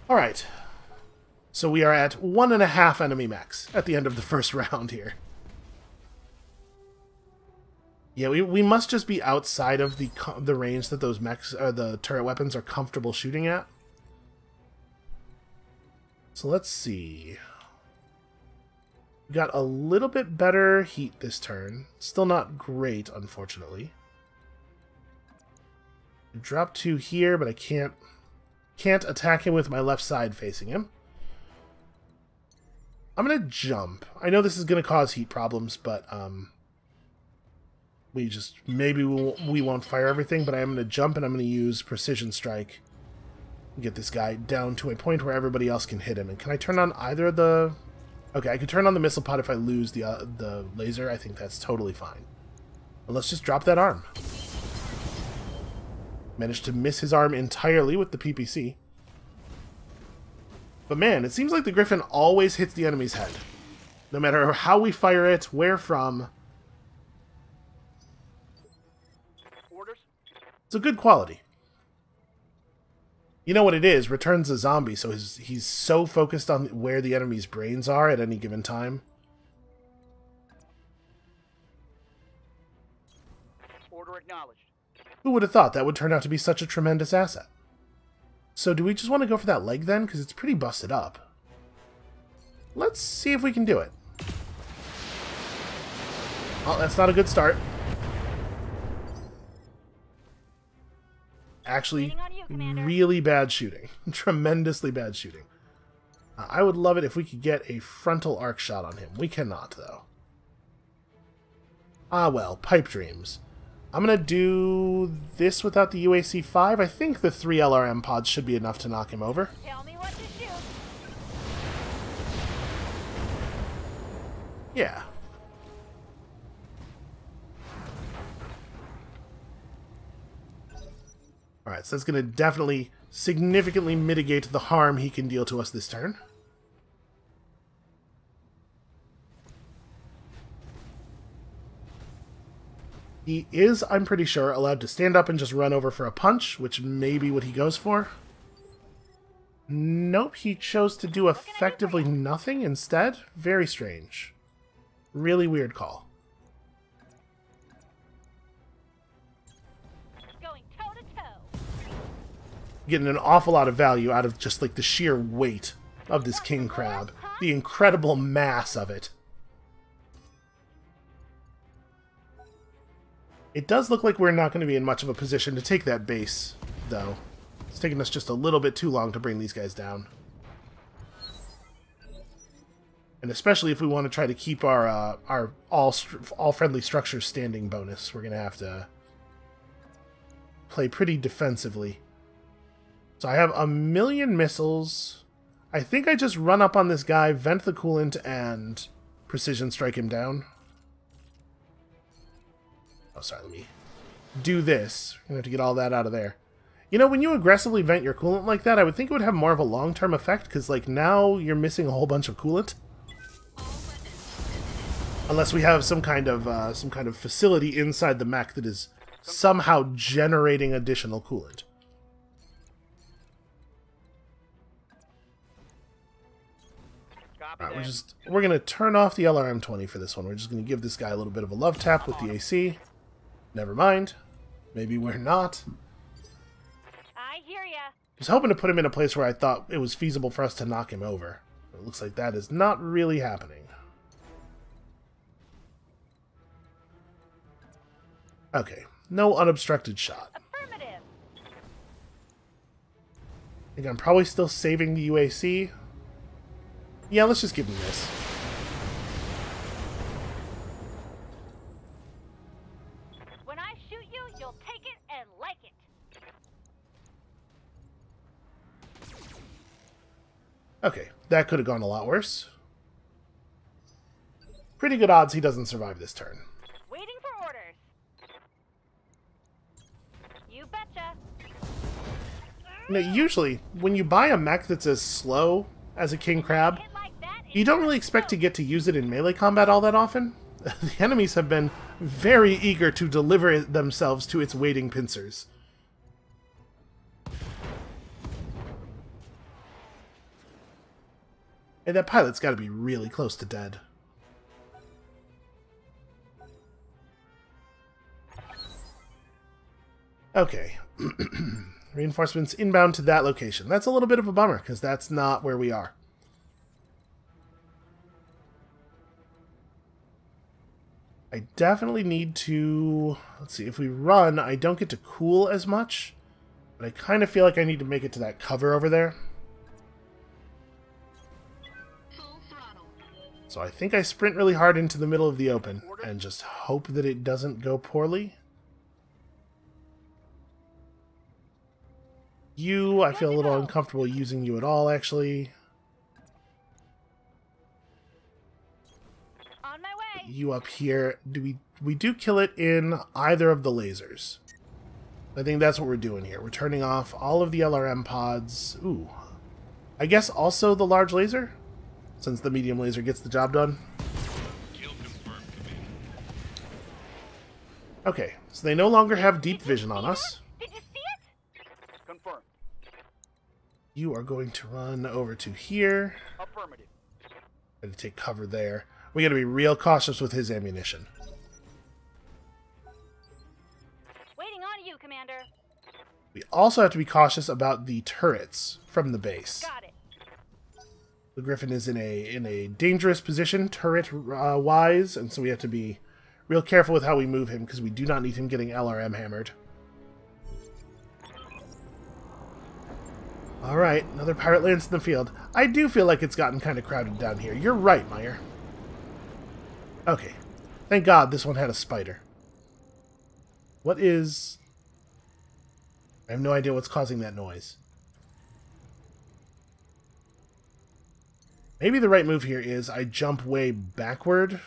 Alright. So we are at 1.5 enemy mechs at the end of the first round here. Yeah, we must just be outside of the range that those mechs, the turret weapons, are comfortable shooting at. So let's see. We got a little bit better heat this turn. Still not great, unfortunately. Drop 2 here, but I can't attack him with my left side facing him. I'm gonna jump. I know this is gonna cause heat problems, but maybe we won't fire everything. But I'm gonna jump and I'm gonna use precision strike. Get this guy down to a point where everybody else can hit him. And can I turn on either of the... Okay, I can turn on the missile pod if I lose the laser. I think that's totally fine. But let's just drop that arm. Managed to miss his arm entirely with the PPC. But man, it seems like the Griffin always hits the enemy's head. No matter how we fire it, where from. Orders? It's a good quality. You know what it is? Return's a zombie, so he's so focused on where the enemy's brains are at any given time. Order Acknowledged. Who would have thought that would turn out to be such a tremendous asset? So do we just want to go for that leg then? Because it's pretty busted up. Let's see if we can do it. Oh, that's not a good start. Actually, Waiting on you, Commander. really bad shooting. Tremendously bad shooting. I would love it if we could get a frontal arc shot on him. We cannot, though. Ah, well, pipe dreams. I'm going to do this without the UAC-5. I think the 3 LRM pods should be enough to knock him over. Tell me what to shoot. Yeah. Alright, so that's going to definitely significantly mitigate the harm he can deal to us this turn. He is, I'm pretty sure, allowed to stand up and just run over for a punch, which may be what he goes for. Nope, he chose to do effectively nothing instead. Very strange. Really weird call. Going toe to toe. Getting an awful lot of value out of just like the sheer weight of this king crab. The incredible mass of it. It does look like we're not going to be in much of a position to take that base, though. It's taking us just a little bit too long to bring these guys down. And especially if we want to try to keep our all friendly structures standing bonus, we're going to have to play pretty defensively. So I have 1,000,000 missiles. I think I just run up on this guy, vent the coolant, and precision strike him down. Oh, sorry, let me do this. I'm going to have to get all that out of there. You know, when you aggressively vent your coolant like that, I would think it would have more of a long-term effect, because, like, now you're missing a whole bunch of coolant. Unless we have some kind of facility inside the mech that is somehow generating additional coolant. Alright, we're gonna turn off the LRM-20 for this one. We're just gonna give this guy a little bit of a love tap with the AC. Never mind. Maybe we're not. I hear ya. I was hoping to put him in a place where I thought it was feasible for us to knock him over. It looks like that is not really happening. Okay, no unobstructed shot. Affirmative. I think I'm probably still saving the UAC. Yeah, let's just give him this. When I shoot you, you'll take it and like it. Okay, that could have gone a lot worse. Pretty good odds he doesn't survive this turn. Waiting for orders. You betcha. You know, usually, when you buy a mech that's as slow as a king crab, Hit like that, you don't really expect to get to use it in melee combat all that often. The enemies have been very eager to deliver themselves to its waiting pincers. And that pilot's got to be really close to dead. Okay. Reinforcements inbound to that location. That's a little bit of a bummer, because that's not where we are. I definitely need to... Let's see, if we run, I don't get to cool as much, but I kind of feel like I need to make it to that cover over there. Full throttle. So I think I sprint really hard into the middle of the open, and just hope that it doesn't go poorly. I feel a little uncomfortable using you at all, actually. On my way. You up here. We do kill it in either of the lasers. I think that's what we're doing here. We're turning off all of the LRM pods. Ooh. I guess also the large laser, since the medium laser gets the job done. Okay, so they no longer have deep vision on us. Did you see it? Confirmed. You are going to run over to here. Affirmative. Going to take cover there. We got to be real cautious with his ammunition. Commander. We also have to be cautious about the turrets from the base. Got it. The Griffin is in a dangerous position, turret wise, and so we have to be real careful with how we move him because we do not need him getting LRM hammered. Alright, another pirate lands in the field. I do feel like it's gotten kind of crowded down here. You're right, Meyer. Okay. Thank God this one had a spider. What is... I have no idea what's causing that noise. Maybe the right move here is I jump way backward.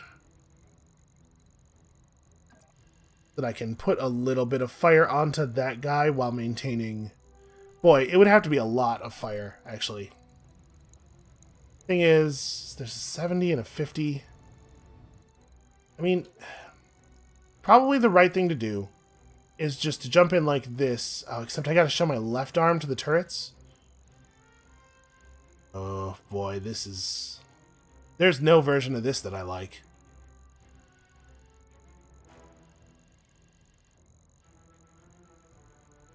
So that I can put a little bit of fire onto that guy while maintaining... Boy, it would have to be a lot of fire, actually. Thing is, there's a 70 and a 50. I mean, probably the right thing to do is just to jump in like this. Except I gotta show my left arm to the turrets. Oh, boy, this is... There's no version of this that I like.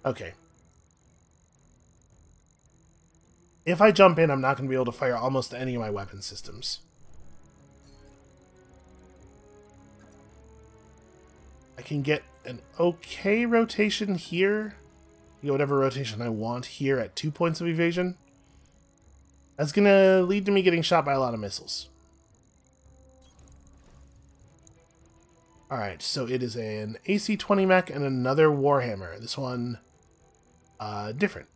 Okay. If I jump in, I'm not going to be able to fire almost any of my weapon systems. I can get an okay rotation here. Get whatever rotation I want here at 2 points of evasion. That's going to lead to me getting shot by a lot of missiles. Alright, so it is an AC-20 mech and another Warhammer. This one, different.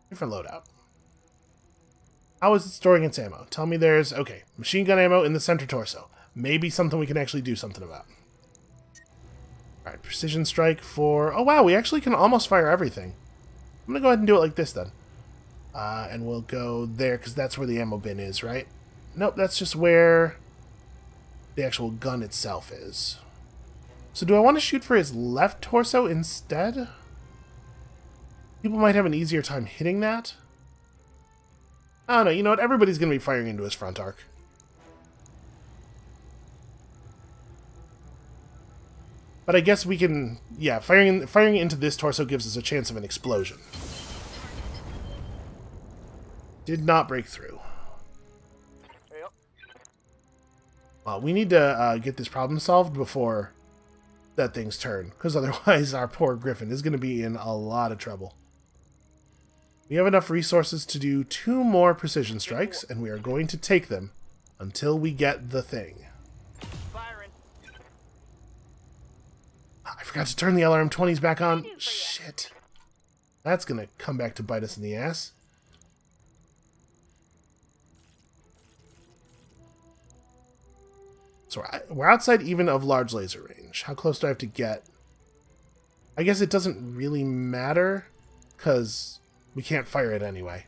Different loadout. How is it storing its ammo? Tell me there's... Okay, machine gun ammo in the center torso. Maybe something we can actually do something about. Alright, precision strike for... Oh wow, we actually can almost fire everything. I'm going to go ahead and do it like this then. And we'll go there, because that's where the ammo bin is, right? Nope, that's just where the actual gun itself is. So do I want to shoot for his left torso instead? People might have an easier time hitting that. I don't know, you know what? Everybody's going to be firing into his front arc. But I guess we can... Yeah, firing into this torso gives us a chance of an explosion. Did not break through. Yep. Well, we need to get this problem solved before that thing's turn. Because otherwise our poor Griffin is going to be in a lot of trouble. We have enough resources to do 2 more precision strikes, and we are going to take them until we get the thing. Firing. I forgot to turn the LRM-20s back on. Shit. That's going to come back to bite us in the ass. So we're outside even of large laser range. How close do I have to get? I guess it doesn't really matter, because we can't fire it anyway.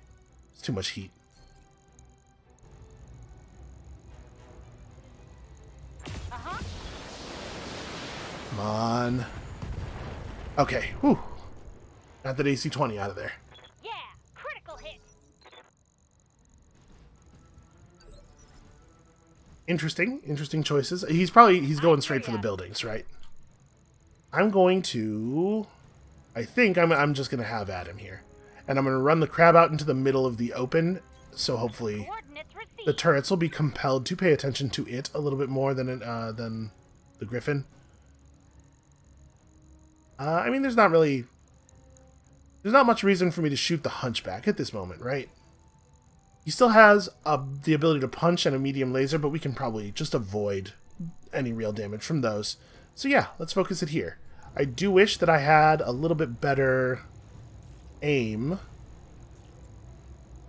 It's too much heat. Uh-huh. Come on. Okay, whew. Got that AC-20 out of there. Yeah, critical hit. Interesting choices. He's going straight for the buildings, right? I'm going to... I think I'm just going to have at him here. And I'm going to run the crab out into the middle of the open, so hopefully the turrets will be compelled to pay attention to it a little bit more than the Griffin. I mean, there's not much reason for me to shoot the Hunchback at this moment, right? He still has the ability to punch and a medium laser, but we can probably just avoid any real damage from those. So yeah, let's focus it here. I do wish that I had a little bit better aim.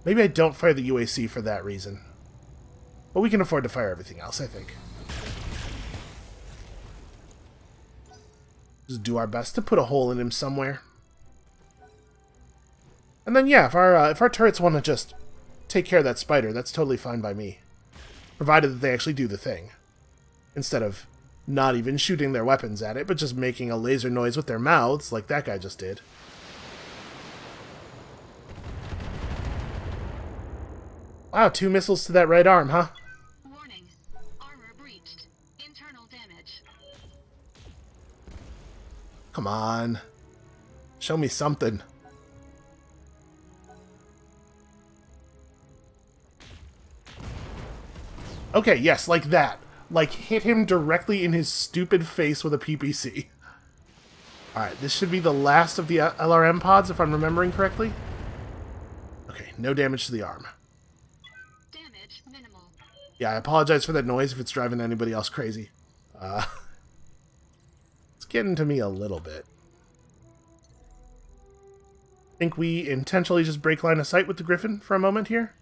Maybe I don't fire the UAC for that reason. But we can afford to fire everything else, I think. Just do our best to put a hole in him somewhere. And then yeah, if our turrets want to just take care of that spider, that's totally fine by me. Provided that they actually do the thing. Instead of not even shooting their weapons at it, but just making a laser noise with their mouths, like that guy just did. Wow, 2 missiles to that right arm, huh? Warning. Armor breached. Internal damage. Come on. Show me something. Okay, yes, like that. Like, hit him directly in his stupid face with a PPC. Alright, this should be the last of the LRM pods, if I'm remembering correctly. Okay, no damage to the arm. Damage minimal. Yeah, I apologize for that noise if it's driving anybody else crazy. It's getting to me a little bit. Think we intentionally just break line of sight with the Griffin for a moment here?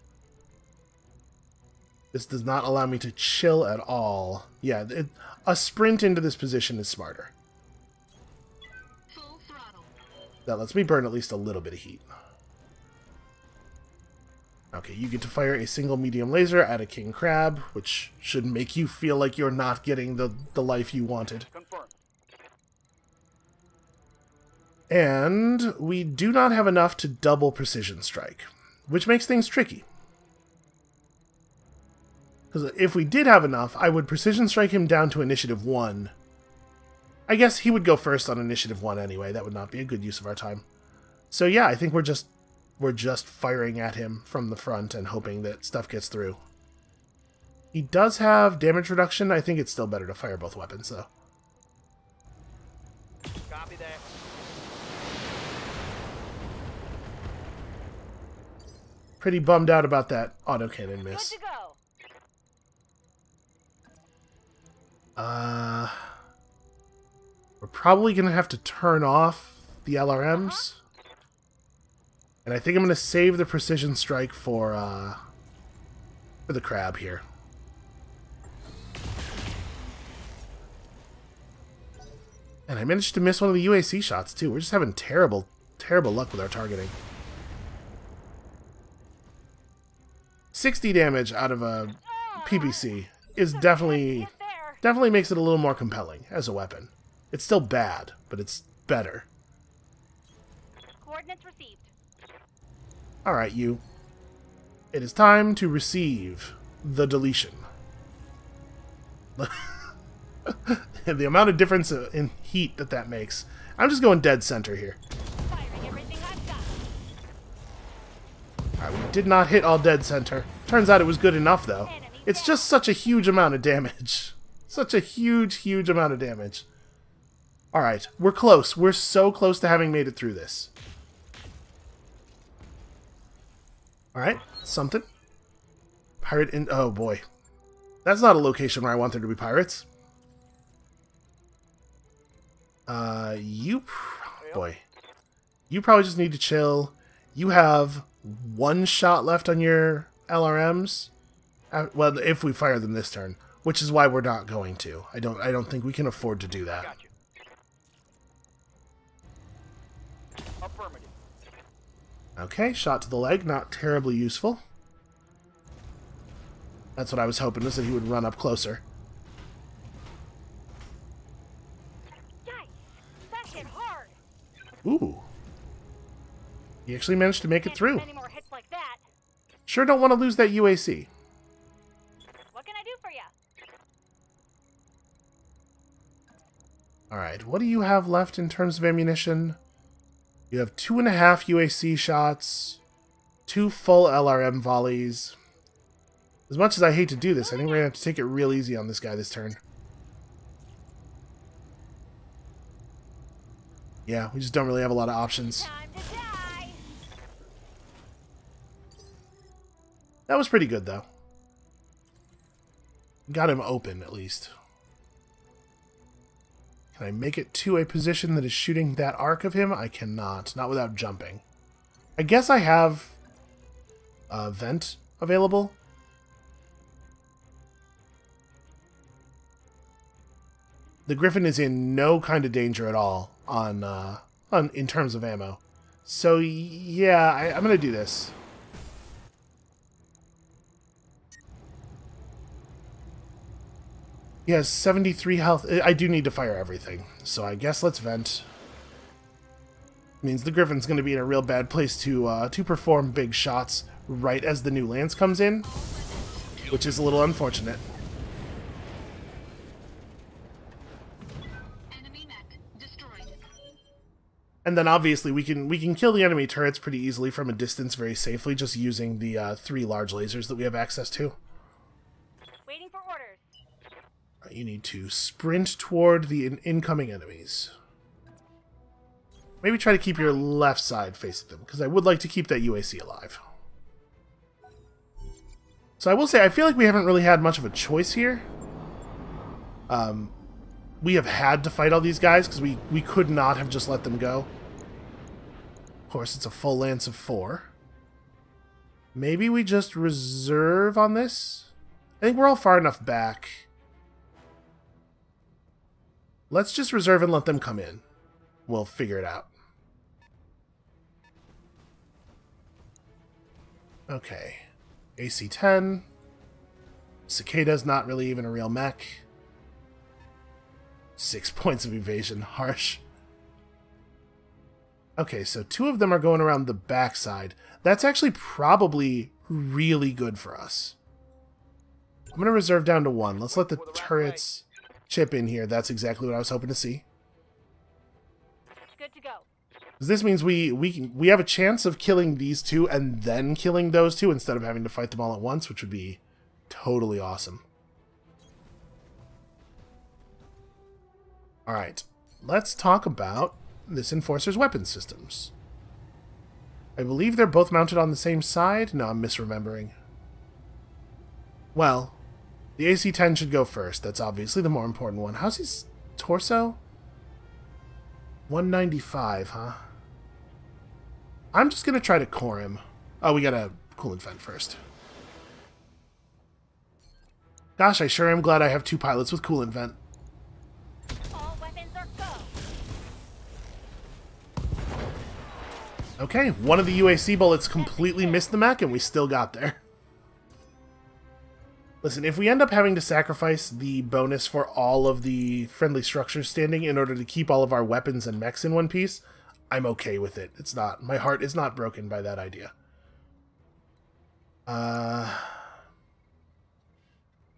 This does not allow me to chill at all. Yeah, a sprint into this position is smarter. Full throttle. That lets me burn at least a little bit of heat. Okay, you get to fire a single medium laser at a king crab, which should make you feel like you're not getting the life you wanted. Confirmed. And we do not have enough to double precision strike, which makes things tricky. Because if we did have enough, I would precision strike him down to initiative 1. I guess he would go first on initiative 1 anyway. That would not be a good use of our time. So yeah, I think we're just firing at him from the front and hoping that stuff gets through. He does have damage reduction. I think it's still better to fire both weapons, though. Copy that. Pretty bummed out about that autocannon miss. Good to go. We're probably going to have to turn off the LRMs. And I think I'm going to save the precision strike for the crab here. And I managed to miss one of the UAC shots, too. We're just having terrible, terrible luck with our targeting. 60 damage out of a PPC is definitely makes it a little more compelling as a weapon. It's still bad, but it's better. Coordinates received. Alright, you. It is time to receive the deletion. The amount of difference in heat that makes. I'm just going dead center here. Firing everything I've got. Alright, we did not hit all dead center. Turns out it was good enough, though. It's just such a huge amount of damage. Such a huge, huge amount of damage. Alright, we're close. We're so close to having made it through this. Alright, something. Pirate in... Oh, boy. That's not a location where I want there to be pirates. Boy. You probably just need to chill. You have one shot left on your LRMs. Well, if we fire them this turn. Which is why we're not going to. I don't think we can afford to do that. Got you. Affirmative. Okay, shot to the leg, not terribly useful. That's what I was hoping, was that he would run up closer. Yikes! That hit hard. Ooh. He actually managed to make it Can't through. have any more hits like that. Sure don't want to lose that UAC. What can I do for you? Alright, what do you have left in terms of ammunition? You have 2.5 UAC shots, 2 full LRM volleys. As much as I hate to do this, I think we're going to have to take it real easy on this guy this turn. Yeah, we just don't really have a lot of options. Time to die. That was pretty good, though. Got him open, at least. Can I make it to a position that is shooting that arc of him? I cannot. Not without jumping. I guess I have a vent available. The Griffin is in no kind of danger at all in terms of ammo. So, yeah, I'm going to do this. He has 73 health. I do need to fire everything, so I guess let's vent. Means the Griffin's going to be in a real bad place to perform big shots right as the new lance comes in, which is a little unfortunate. Enemy mech destroyed. And then obviously we can kill the enemy turrets pretty easily from a distance very safely, just using the 3 large lasers that we have access to. Waiting for orders. You need to sprint toward the incoming enemies. Maybe try to keep your left side facing them, because I would like to keep that UAC alive. So I will say, I feel like we haven't really had much of a choice here. We have had to fight all these guys, because we could not have just let them go. Of course, it's a full lance of 4. Maybe we just reserve on this? I think we're all far enough back. Let's just reserve and let them come in. We'll figure it out. Okay. AC-10. Cicada's not really even a real mech. 6 points of evasion. Harsh. Okay, so 2 of them are going around the backside. That's actually probably really good for us. I'm going to reserve down to 1. Let's let the turrets chip in here. That's exactly what I was hoping to see. Good to go. This means we have a chance of killing these 2 and then killing those 2 instead of having to fight them all at once, which would be totally awesome. Alright, let's talk about this Enforcer's weapon systems. I believe they're both mounted on the same side? No, I'm misremembering. Well, the AC-10 should go first. That's obviously the more important one. How's his torso? 195, huh? I'm just going to try to core him. Oh, we got to coolant vent first. Gosh, I sure am glad I have 2 pilots with coolant vent. All weapons are go. Okay, one of the UAC bullets completely missed the mech, and we still got there. Listen, if we end up having to sacrifice the bonus for all of the friendly structures standing in order to keep all of our weapons and mechs in one piece, I'm okay with it. It's not. My heart is not broken by that idea. My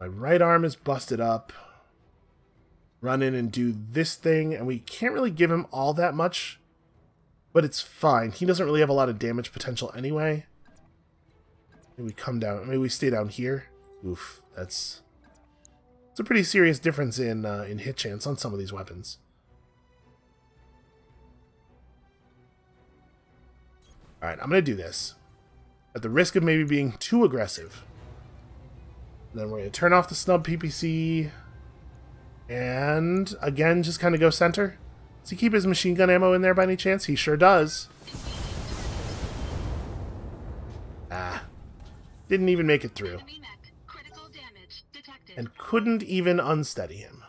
right arm is busted up. Run in and do this thing, and we can't really give him all that much, but it's fine. He doesn't really have a lot of damage potential anyway. Maybe we come down. Maybe we stay down here. Oof, it's a pretty serious difference in hit chance on some of these weapons. Alright, I'm going to do this. At the risk of maybe being too aggressive. Then we're going to turn off the snub PPC. And, again, just kind of go center. Does he keep his machine gun ammo in there by any chance? He sure does. Ah. Didn't even make it through. And couldn't even unsteady him.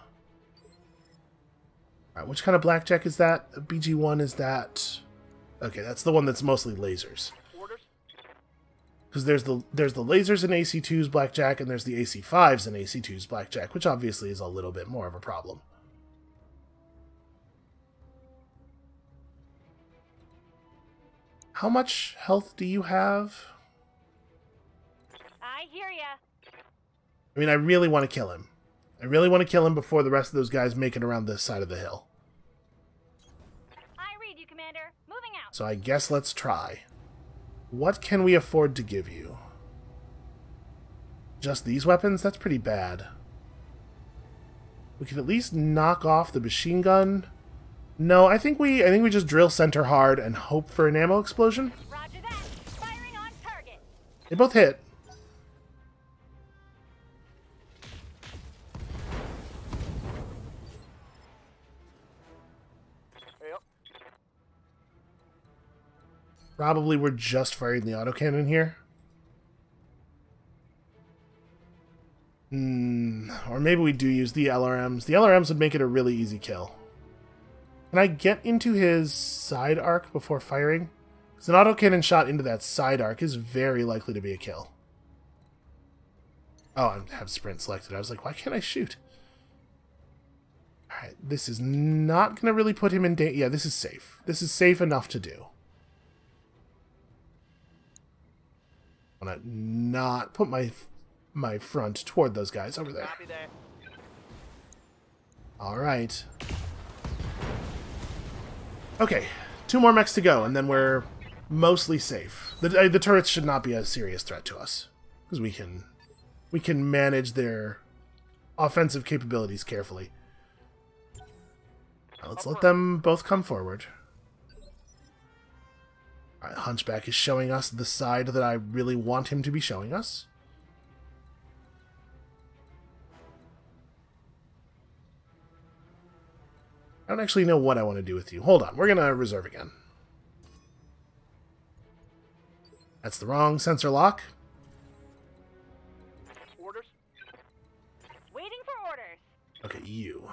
Alright, which kind of blackjack is that? BG-1 is that... Okay, that's the one that's mostly lasers. Because there's the lasers in AC-2's blackjack, and there's the AC-5s in AC-2's blackjack, which obviously is a little bit more of a problem. How much health do you have? I hear ya. I mean, I really want to kill him. I really want to kill him before the rest of those guys make it around this side of the hill. I read you, Commander. Moving out. So I guess let's try. What can we afford to give you? Just these weapons? That's pretty bad. We can at least knock off the machine gun. No, I think we just drill center hard and hope for an ammo explosion. Roger that. Firing on target. They both hit. Yep. Probably we're just firing the autocannon here. Or maybe we do use the LRMs. The LRMs would make it a really easy kill. Can I get into his side arc before firing? Because an autocannon shot into that side arc is very likely to be a kill. Oh, I have sprint selected. I was like, why can't I shoot? Alright, this is not going to really put him in danger. Yeah, this is safe. This is safe enough to do. I want to not put my front toward those guys over there. Copy that. Alright. Okay, 2 more mechs to go, and then we're mostly safe. The turrets should not be a serious threat to us, because we can manage their offensive capabilities carefully. Now let's let them both come forward. Alright, Hunchback is showing us the side that I really want him to be showing us. I don't actually know what I want to do with you. Hold on, we're going to reserve again. That's the wrong sensor lock. Orders. Waiting for orders. Okay, you.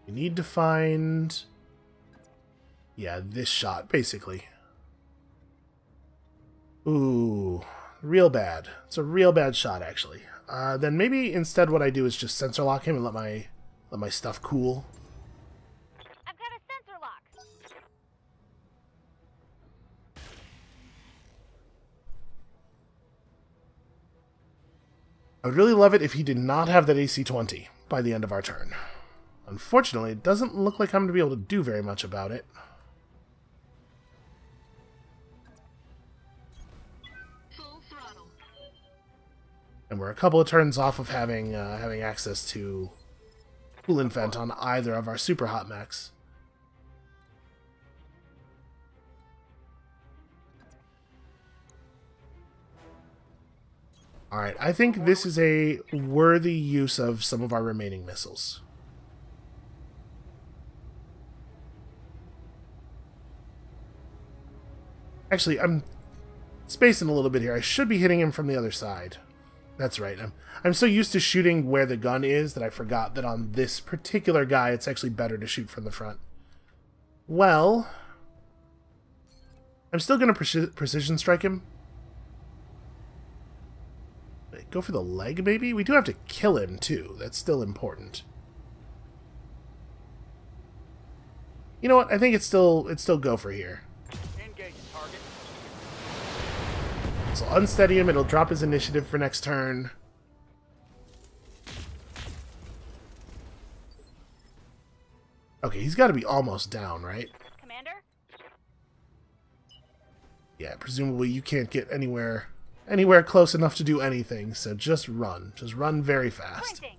You need to find... yeah, this shot, basically. Ooh, real bad. It's a real bad shot, actually. Then maybe instead what I do is just sensor lock him and let my stuff cool. I've got a sensor lock. I would really love it if he did not have that AC-20 by the end of our turn. Unfortunately, it doesn't look like I'm going to be able to do very much about it. Full throttle. And we're a couple of turns off of having access to coolant vent on either of our super hot mechs. Alright, I think this is a worthy use of some of our remaining missiles. Actually, I'm spacing a little bit here. I should be hitting him from the other side. That's right. I'm so used to shooting where the gun is that I forgot that on this particular guy it's actually better to shoot from the front. Well, I'm still going to precision strike him. Go for the leg, maybe? We do have to kill him, too. That's still important. You know what? I think it's still go for here. Engage target. So unsteady him. It'll drop his initiative for next turn. Okay, he's got to be almost down, right? Commander? Yeah, presumably you can't get anywhere close enough to do anything, so just run. Just run very fast. Sprinting.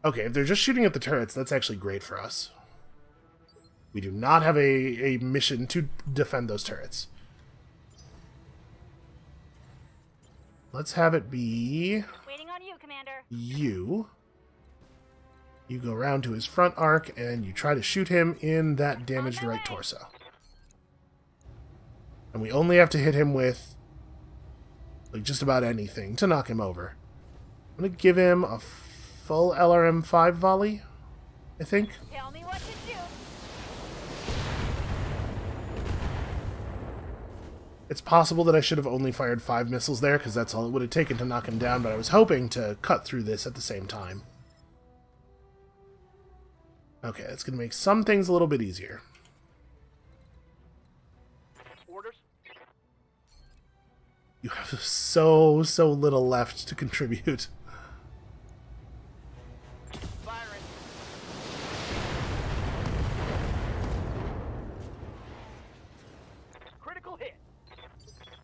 Okay, if they're just shooting at the turrets, that's actually great for us. We do not have a mission to defend those turrets. Let's have it be... Waiting on you, Commander. you. You go around to his front arc, and you try to shoot him in that damaged right torso. And we only have to hit him with like just about anything to knock him over. I'm going to give him a full LRM-5 volley, I think. Tell me what to shoot. It's possible that I should have only fired 5 missiles there, because that's all it would have taken to knock him down, but I was hoping to cut through this at the same time. Okay, that's going to make some things a little bit easier. Orders. You have so little left to contribute. Firing. Critical hit.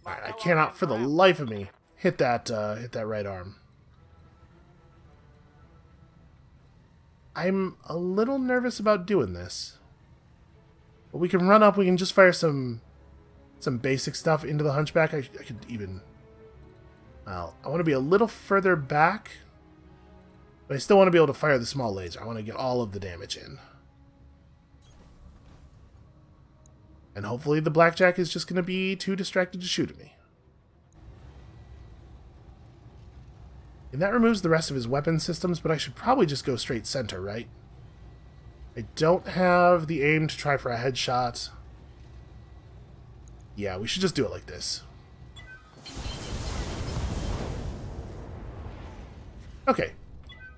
Alright, I cannot for the life of me hit that right arm. I'm a little nervous about doing this. But we can run up, we can just fire some basic stuff into the Hunchback. I could even... well, I want to be a little further back. But I still want to be able to fire the small laser. I want to get all of the damage in. And hopefully the Blackjack is just going to be too distracted to shoot at me. And that removes the rest of his weapon systems, but I should probably just go straight center, right? I don't have the aim to try for a headshot. Yeah, we should just do it like this. Okay.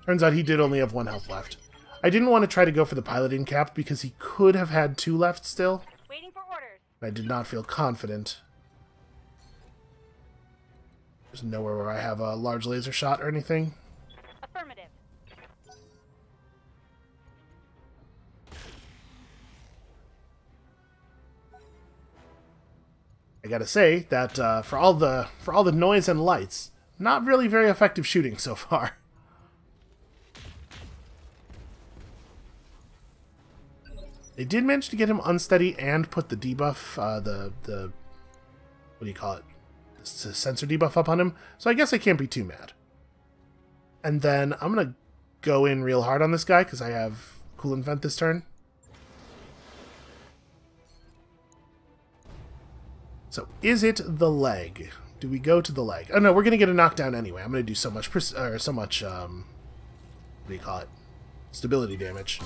Turns out he did only have 1 health left. I didn't want to try to go for the piloting cap because he could have had 2 left still. Waiting for orders. I did not feel confident. There's nowhere where I have a large laser shot or anything. Affirmative. I gotta say that for all the noise and lights, not really very effective shooting so far. They did manage to get him unsteady and put the debuff, the what do you call it? The sensor debuff up on him, so I guess I can't be too mad. And then I'm gonna go in real hard on this guy because I have Coolant Vent this turn. So is it the leg? Do we go to the leg? Oh no, we're gonna get a knockdown anyway. I'm gonna do so much what do you call it? Stability damage.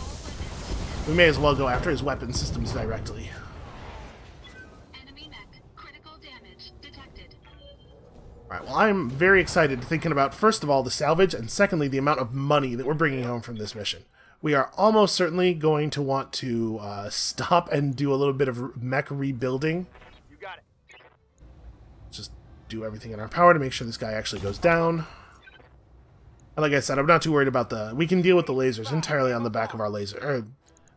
We may as well go after his weapon systems directly. Enemy mech. Critical damage detected. Alright, well I'm very excited thinking about, first of all, the salvage, and secondly, the amount of money that we're bringing home from this mission. We are almost certainly going to want to stop and do a little bit of mech rebuilding. You got it. Just do everything in our power to make sure this guy actually goes down. And like I said, I'm not too worried about we can deal with the lasers entirely on the back of our laser, or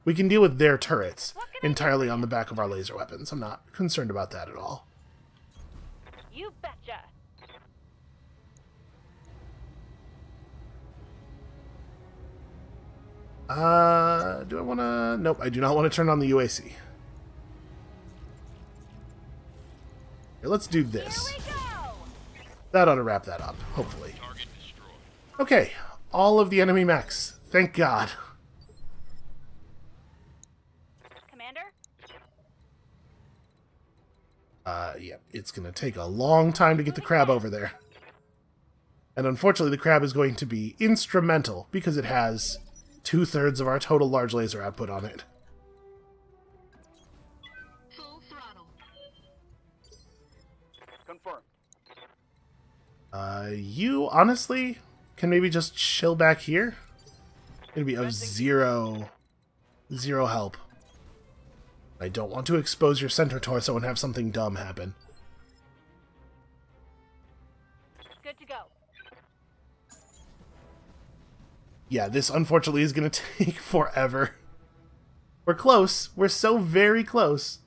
we can deal with their turrets entirely on the back of our laser weapons. I'm not concerned about that at all. You betcha. Do I want to... Nope, I do not want to turn on the UAC. Here, let's do this. Here we go. That ought to wrap that up, hopefully. Okay, all of the enemy mechs. Thank God. Commander? Yeah, it's going to take a long time to get the crab over there. And unfortunately, the crab is going to be instrumental because it has 2/3 of our total large laser output on it. Full throttle. Confirmed. You honestly can maybe just chill back here. It'll be of zero help. I don't want to expose your center torso and have something dumb happen. Good to go. Yeah, this unfortunately is going to take forever. We're close. We're so very close.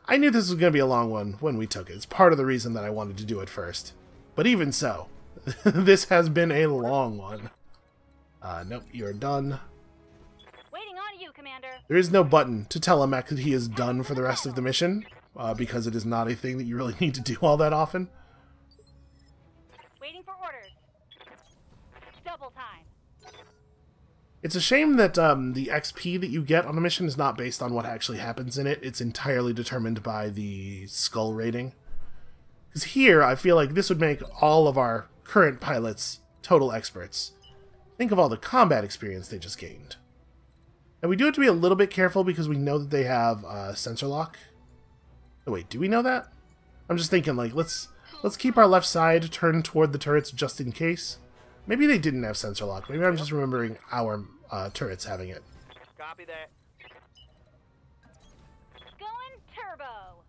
I knew this was going to be a long one when we took it. It's part of the reason that I wanted to do it first. But even so, this has been a long one. Nope, you're done. Waiting on you, Commander. There is no button to tell a mech that he is done for the rest of the mission, because it is not a thing that you really need to do all that often. Waiting for orders. Double time. It's a shame that the XP that you get on a mission is not based on what actually happens in it. It's entirely determined by the skull rating. Because here, I feel like this would make all of our current pilots total experts. Think of all the combat experience they just gained. And we do have to be a little bit careful because we know that they have sensor lock. Oh wait, do we know that? I'm just thinking, like, let's keep our left side turned toward the turrets just in case. Maybe they didn't have sensor lock. Maybe I'm just remembering our turrets having it. Copy that. Going turbo.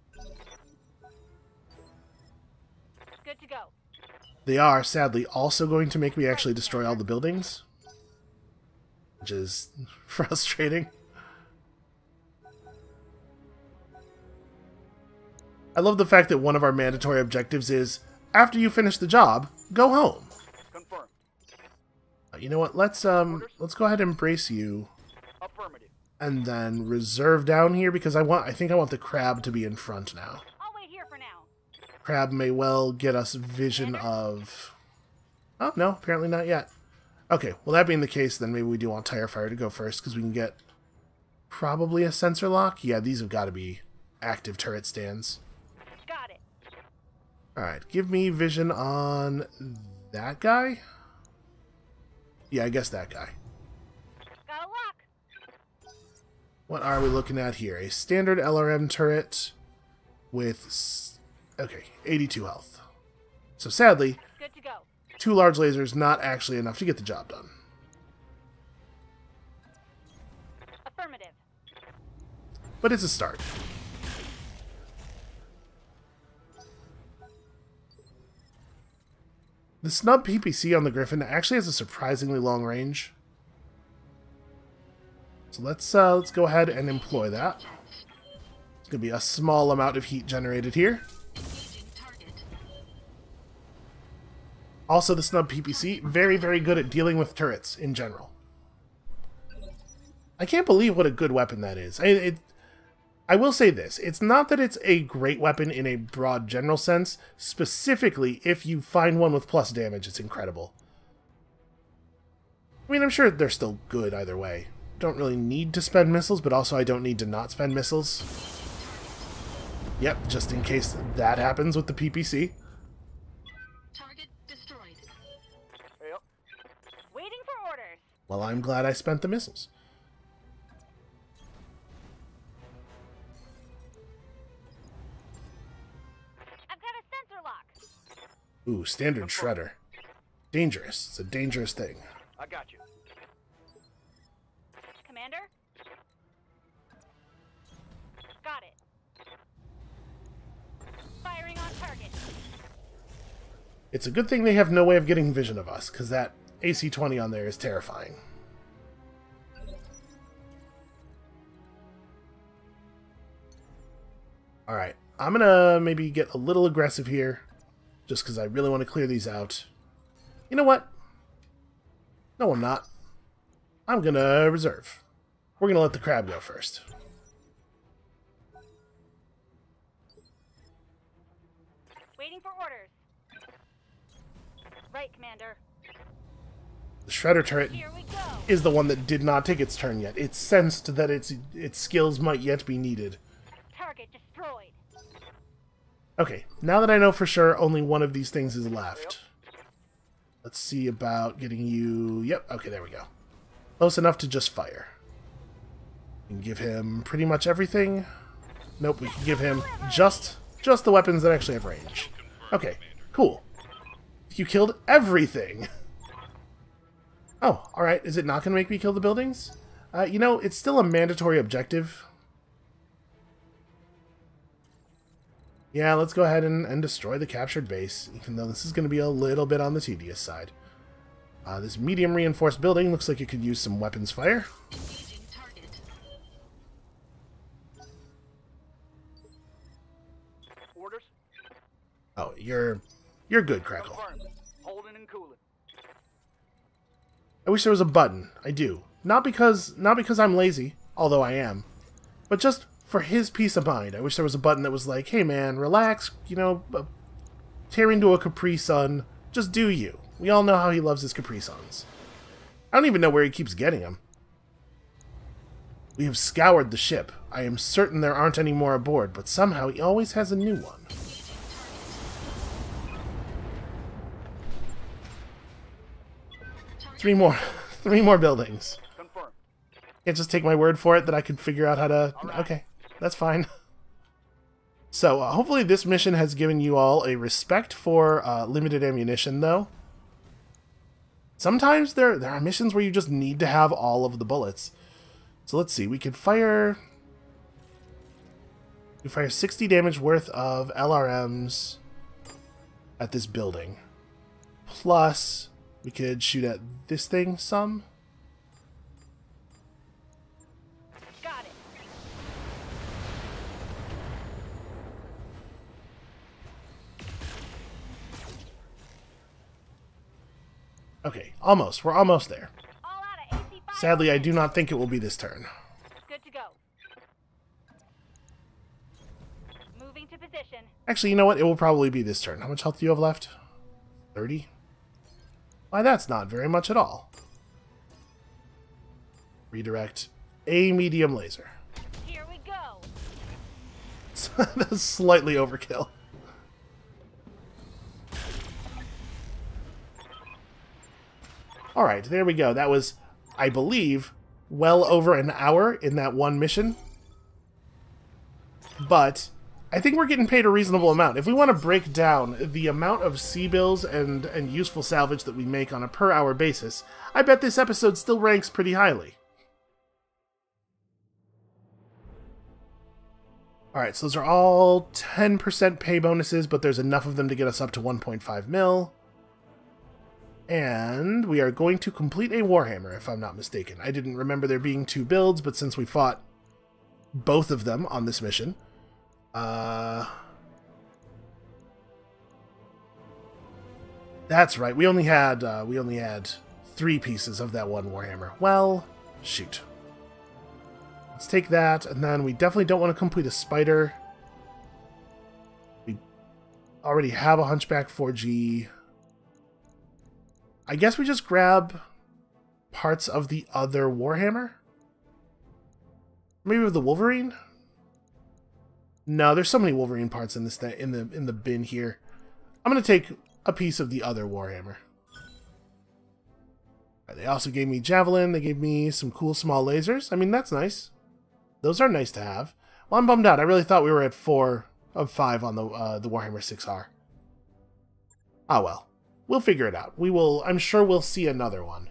Good to go. They are, sadly, also going to make me actually destroy all the buildings. Which is frustrating. I love the fact that one of our mandatory objectives is, after you finish the job, go home. Confirmed. You know what? Let's go ahead and brace you, Affirmative. and then reserve down here because I think I want the crab to be in front now. I'll wait here for now. Crab may well get us vision of... Oh, no, apparently not yet. Okay, well that being the case, then maybe we do want Tire Fire to go first, because we can get probably a sensor lock. Yeah, these have got to be active turret stands. Got it. Alright, give me vision on that guy? Yeah, I guess that guy. Got a lock. What are we looking at here? A standard LRM turret with, okay, 82 health. So sadly, Good to go. 2 large lasers not actually enough to get the job done. Affirmative. But it's a start. The snub PPC on the Griffin actually has a surprisingly long range. So let's go ahead and employ that. It's going to be a small amount of heat generated here. Engaging target. Also, the snub PPC, very, very good at dealing with turrets in general. I can't believe what a good weapon that is. I will say this. It's not that it's a great weapon in a broad general sense. Specifically, if you find one with plus damage, it's incredible. I mean, I'm sure they're still good either way. Don't really need to spend missiles, but also I don't need to not spend missiles. Yep, just in case that happens with the PPC. Target destroyed. Yep. Waiting for orders. Well, I'm glad I spent the missiles. I've got a sensor lock. Ooh, standard shredder. Dangerous. It's a dangerous thing. I got you. Commander? Got it. Firing on target. It's a good thing they have no way of getting vision of us, because that AC-20 on there is terrifying. Alright, I'm gonna maybe get a little aggressive here, just because I really want to clear these out. You know what? No, I'm not. I'm gonna reserve. We're gonna let the crab go first. Waiting for orders. Right, Commander. The shredder turret Here we go. is the one that did not take its turn yet. It sensed that its skills might yet be needed. Target destroyed. Okay, now that I know for sure only one of these things is left. Let's see about getting you... Yep, okay, there we go. Close enough to just fire. We can give him pretty much everything. Nope, we can give him just the weapons that actually have range. Okay, cool. You killed everything! Oh, alright, is it not going to make me kill the buildings? You know, it's still a mandatory objective. Yeah, let's go ahead and destroy the captured base, even though this is going to be a little bit on the tedious side. This medium reinforced building looks like it could use some weapons fire. Engaging target. Orders. Oh, you're good, Crackle. Confirmed. Holding and cooling. I wish there was a button. I do. Not because I'm lazy, although I am, but just for his peace of mind. I wish there was a button that was like, hey man, relax, you know, tear into a Capri Sun, just do you. We all know how he loves his Capri Suns. I don't even know where he keeps getting them. We have scoured the ship. I am certain there aren't any more aboard, but somehow he always has a new one. Three more buildings. Confirmed. Can't just take my word for it that I could figure out how to... Okay, that's fine. So, hopefully this mission has given you all a respect for limited ammunition, though. Sometimes there are missions where you just need to have all of the bullets. So let's see, we could fire... We fire 60 damage worth of LRMs at this building. Plus, we could shoot at this thing some. Got it. Okay, almost. We're almost there. All out of AC fire. Sadly, I do not think it will be this turn. Good to go. Moving to position. Actually, you know what? It will probably be this turn. How much health do you have left? 30? Why, that's not very much at all. Redirect a medium laser. Here we go. That's slightly overkill. Alright, there we go. That was, I believe, well over an hour in that one mission. But I think we're getting paid a reasonable amount. If we want to break down the amount of C-bills and useful salvage that we make on a per-hour basis, I bet this episode still ranks pretty highly. Alright, so those are all 10% pay bonuses, but there's enough of them to get us up to 1.5 mil. And we are going to complete a Warhammer, if I'm not mistaken. I didn't remember there being 2 builds, but since we fought both of them on this mission, That's right. We only had 3 pieces of that one Warhammer. Well, shoot. Let's take that, and then we definitely don't want to complete a spider. We already have a Hunchback 4G. I guess we just grab parts of the other Warhammer? Maybe with the Wolverine? No, there's so many Wolverine parts in this in the bin here. I'm gonna take a piece of the other Warhammer. They also gave me Javelin. They gave me some cool small lasers. I mean, that's nice. Those are nice to have. Well, I'm bummed out. I really thought we were at 4 of 5 on the Warhammer 6R. Ah, well. We'll figure it out. We will. I'm sure we'll see another one.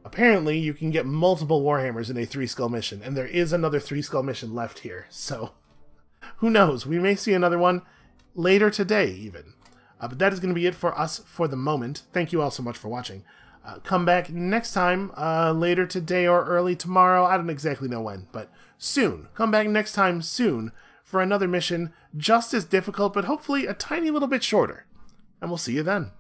Apparently, you can get multiple Warhammers in a 3-skull mission, and there is another 3-skull mission left here. So, who knows? We may see another one later today, even. But that is going to be it for us for the moment. Thank you all so much for watching. Come back next time, later today or early tomorrow. I don't exactly know when, but soon. Come back next time soon for another mission just as difficult, but hopefully a tiny little bit shorter. And we'll see you then.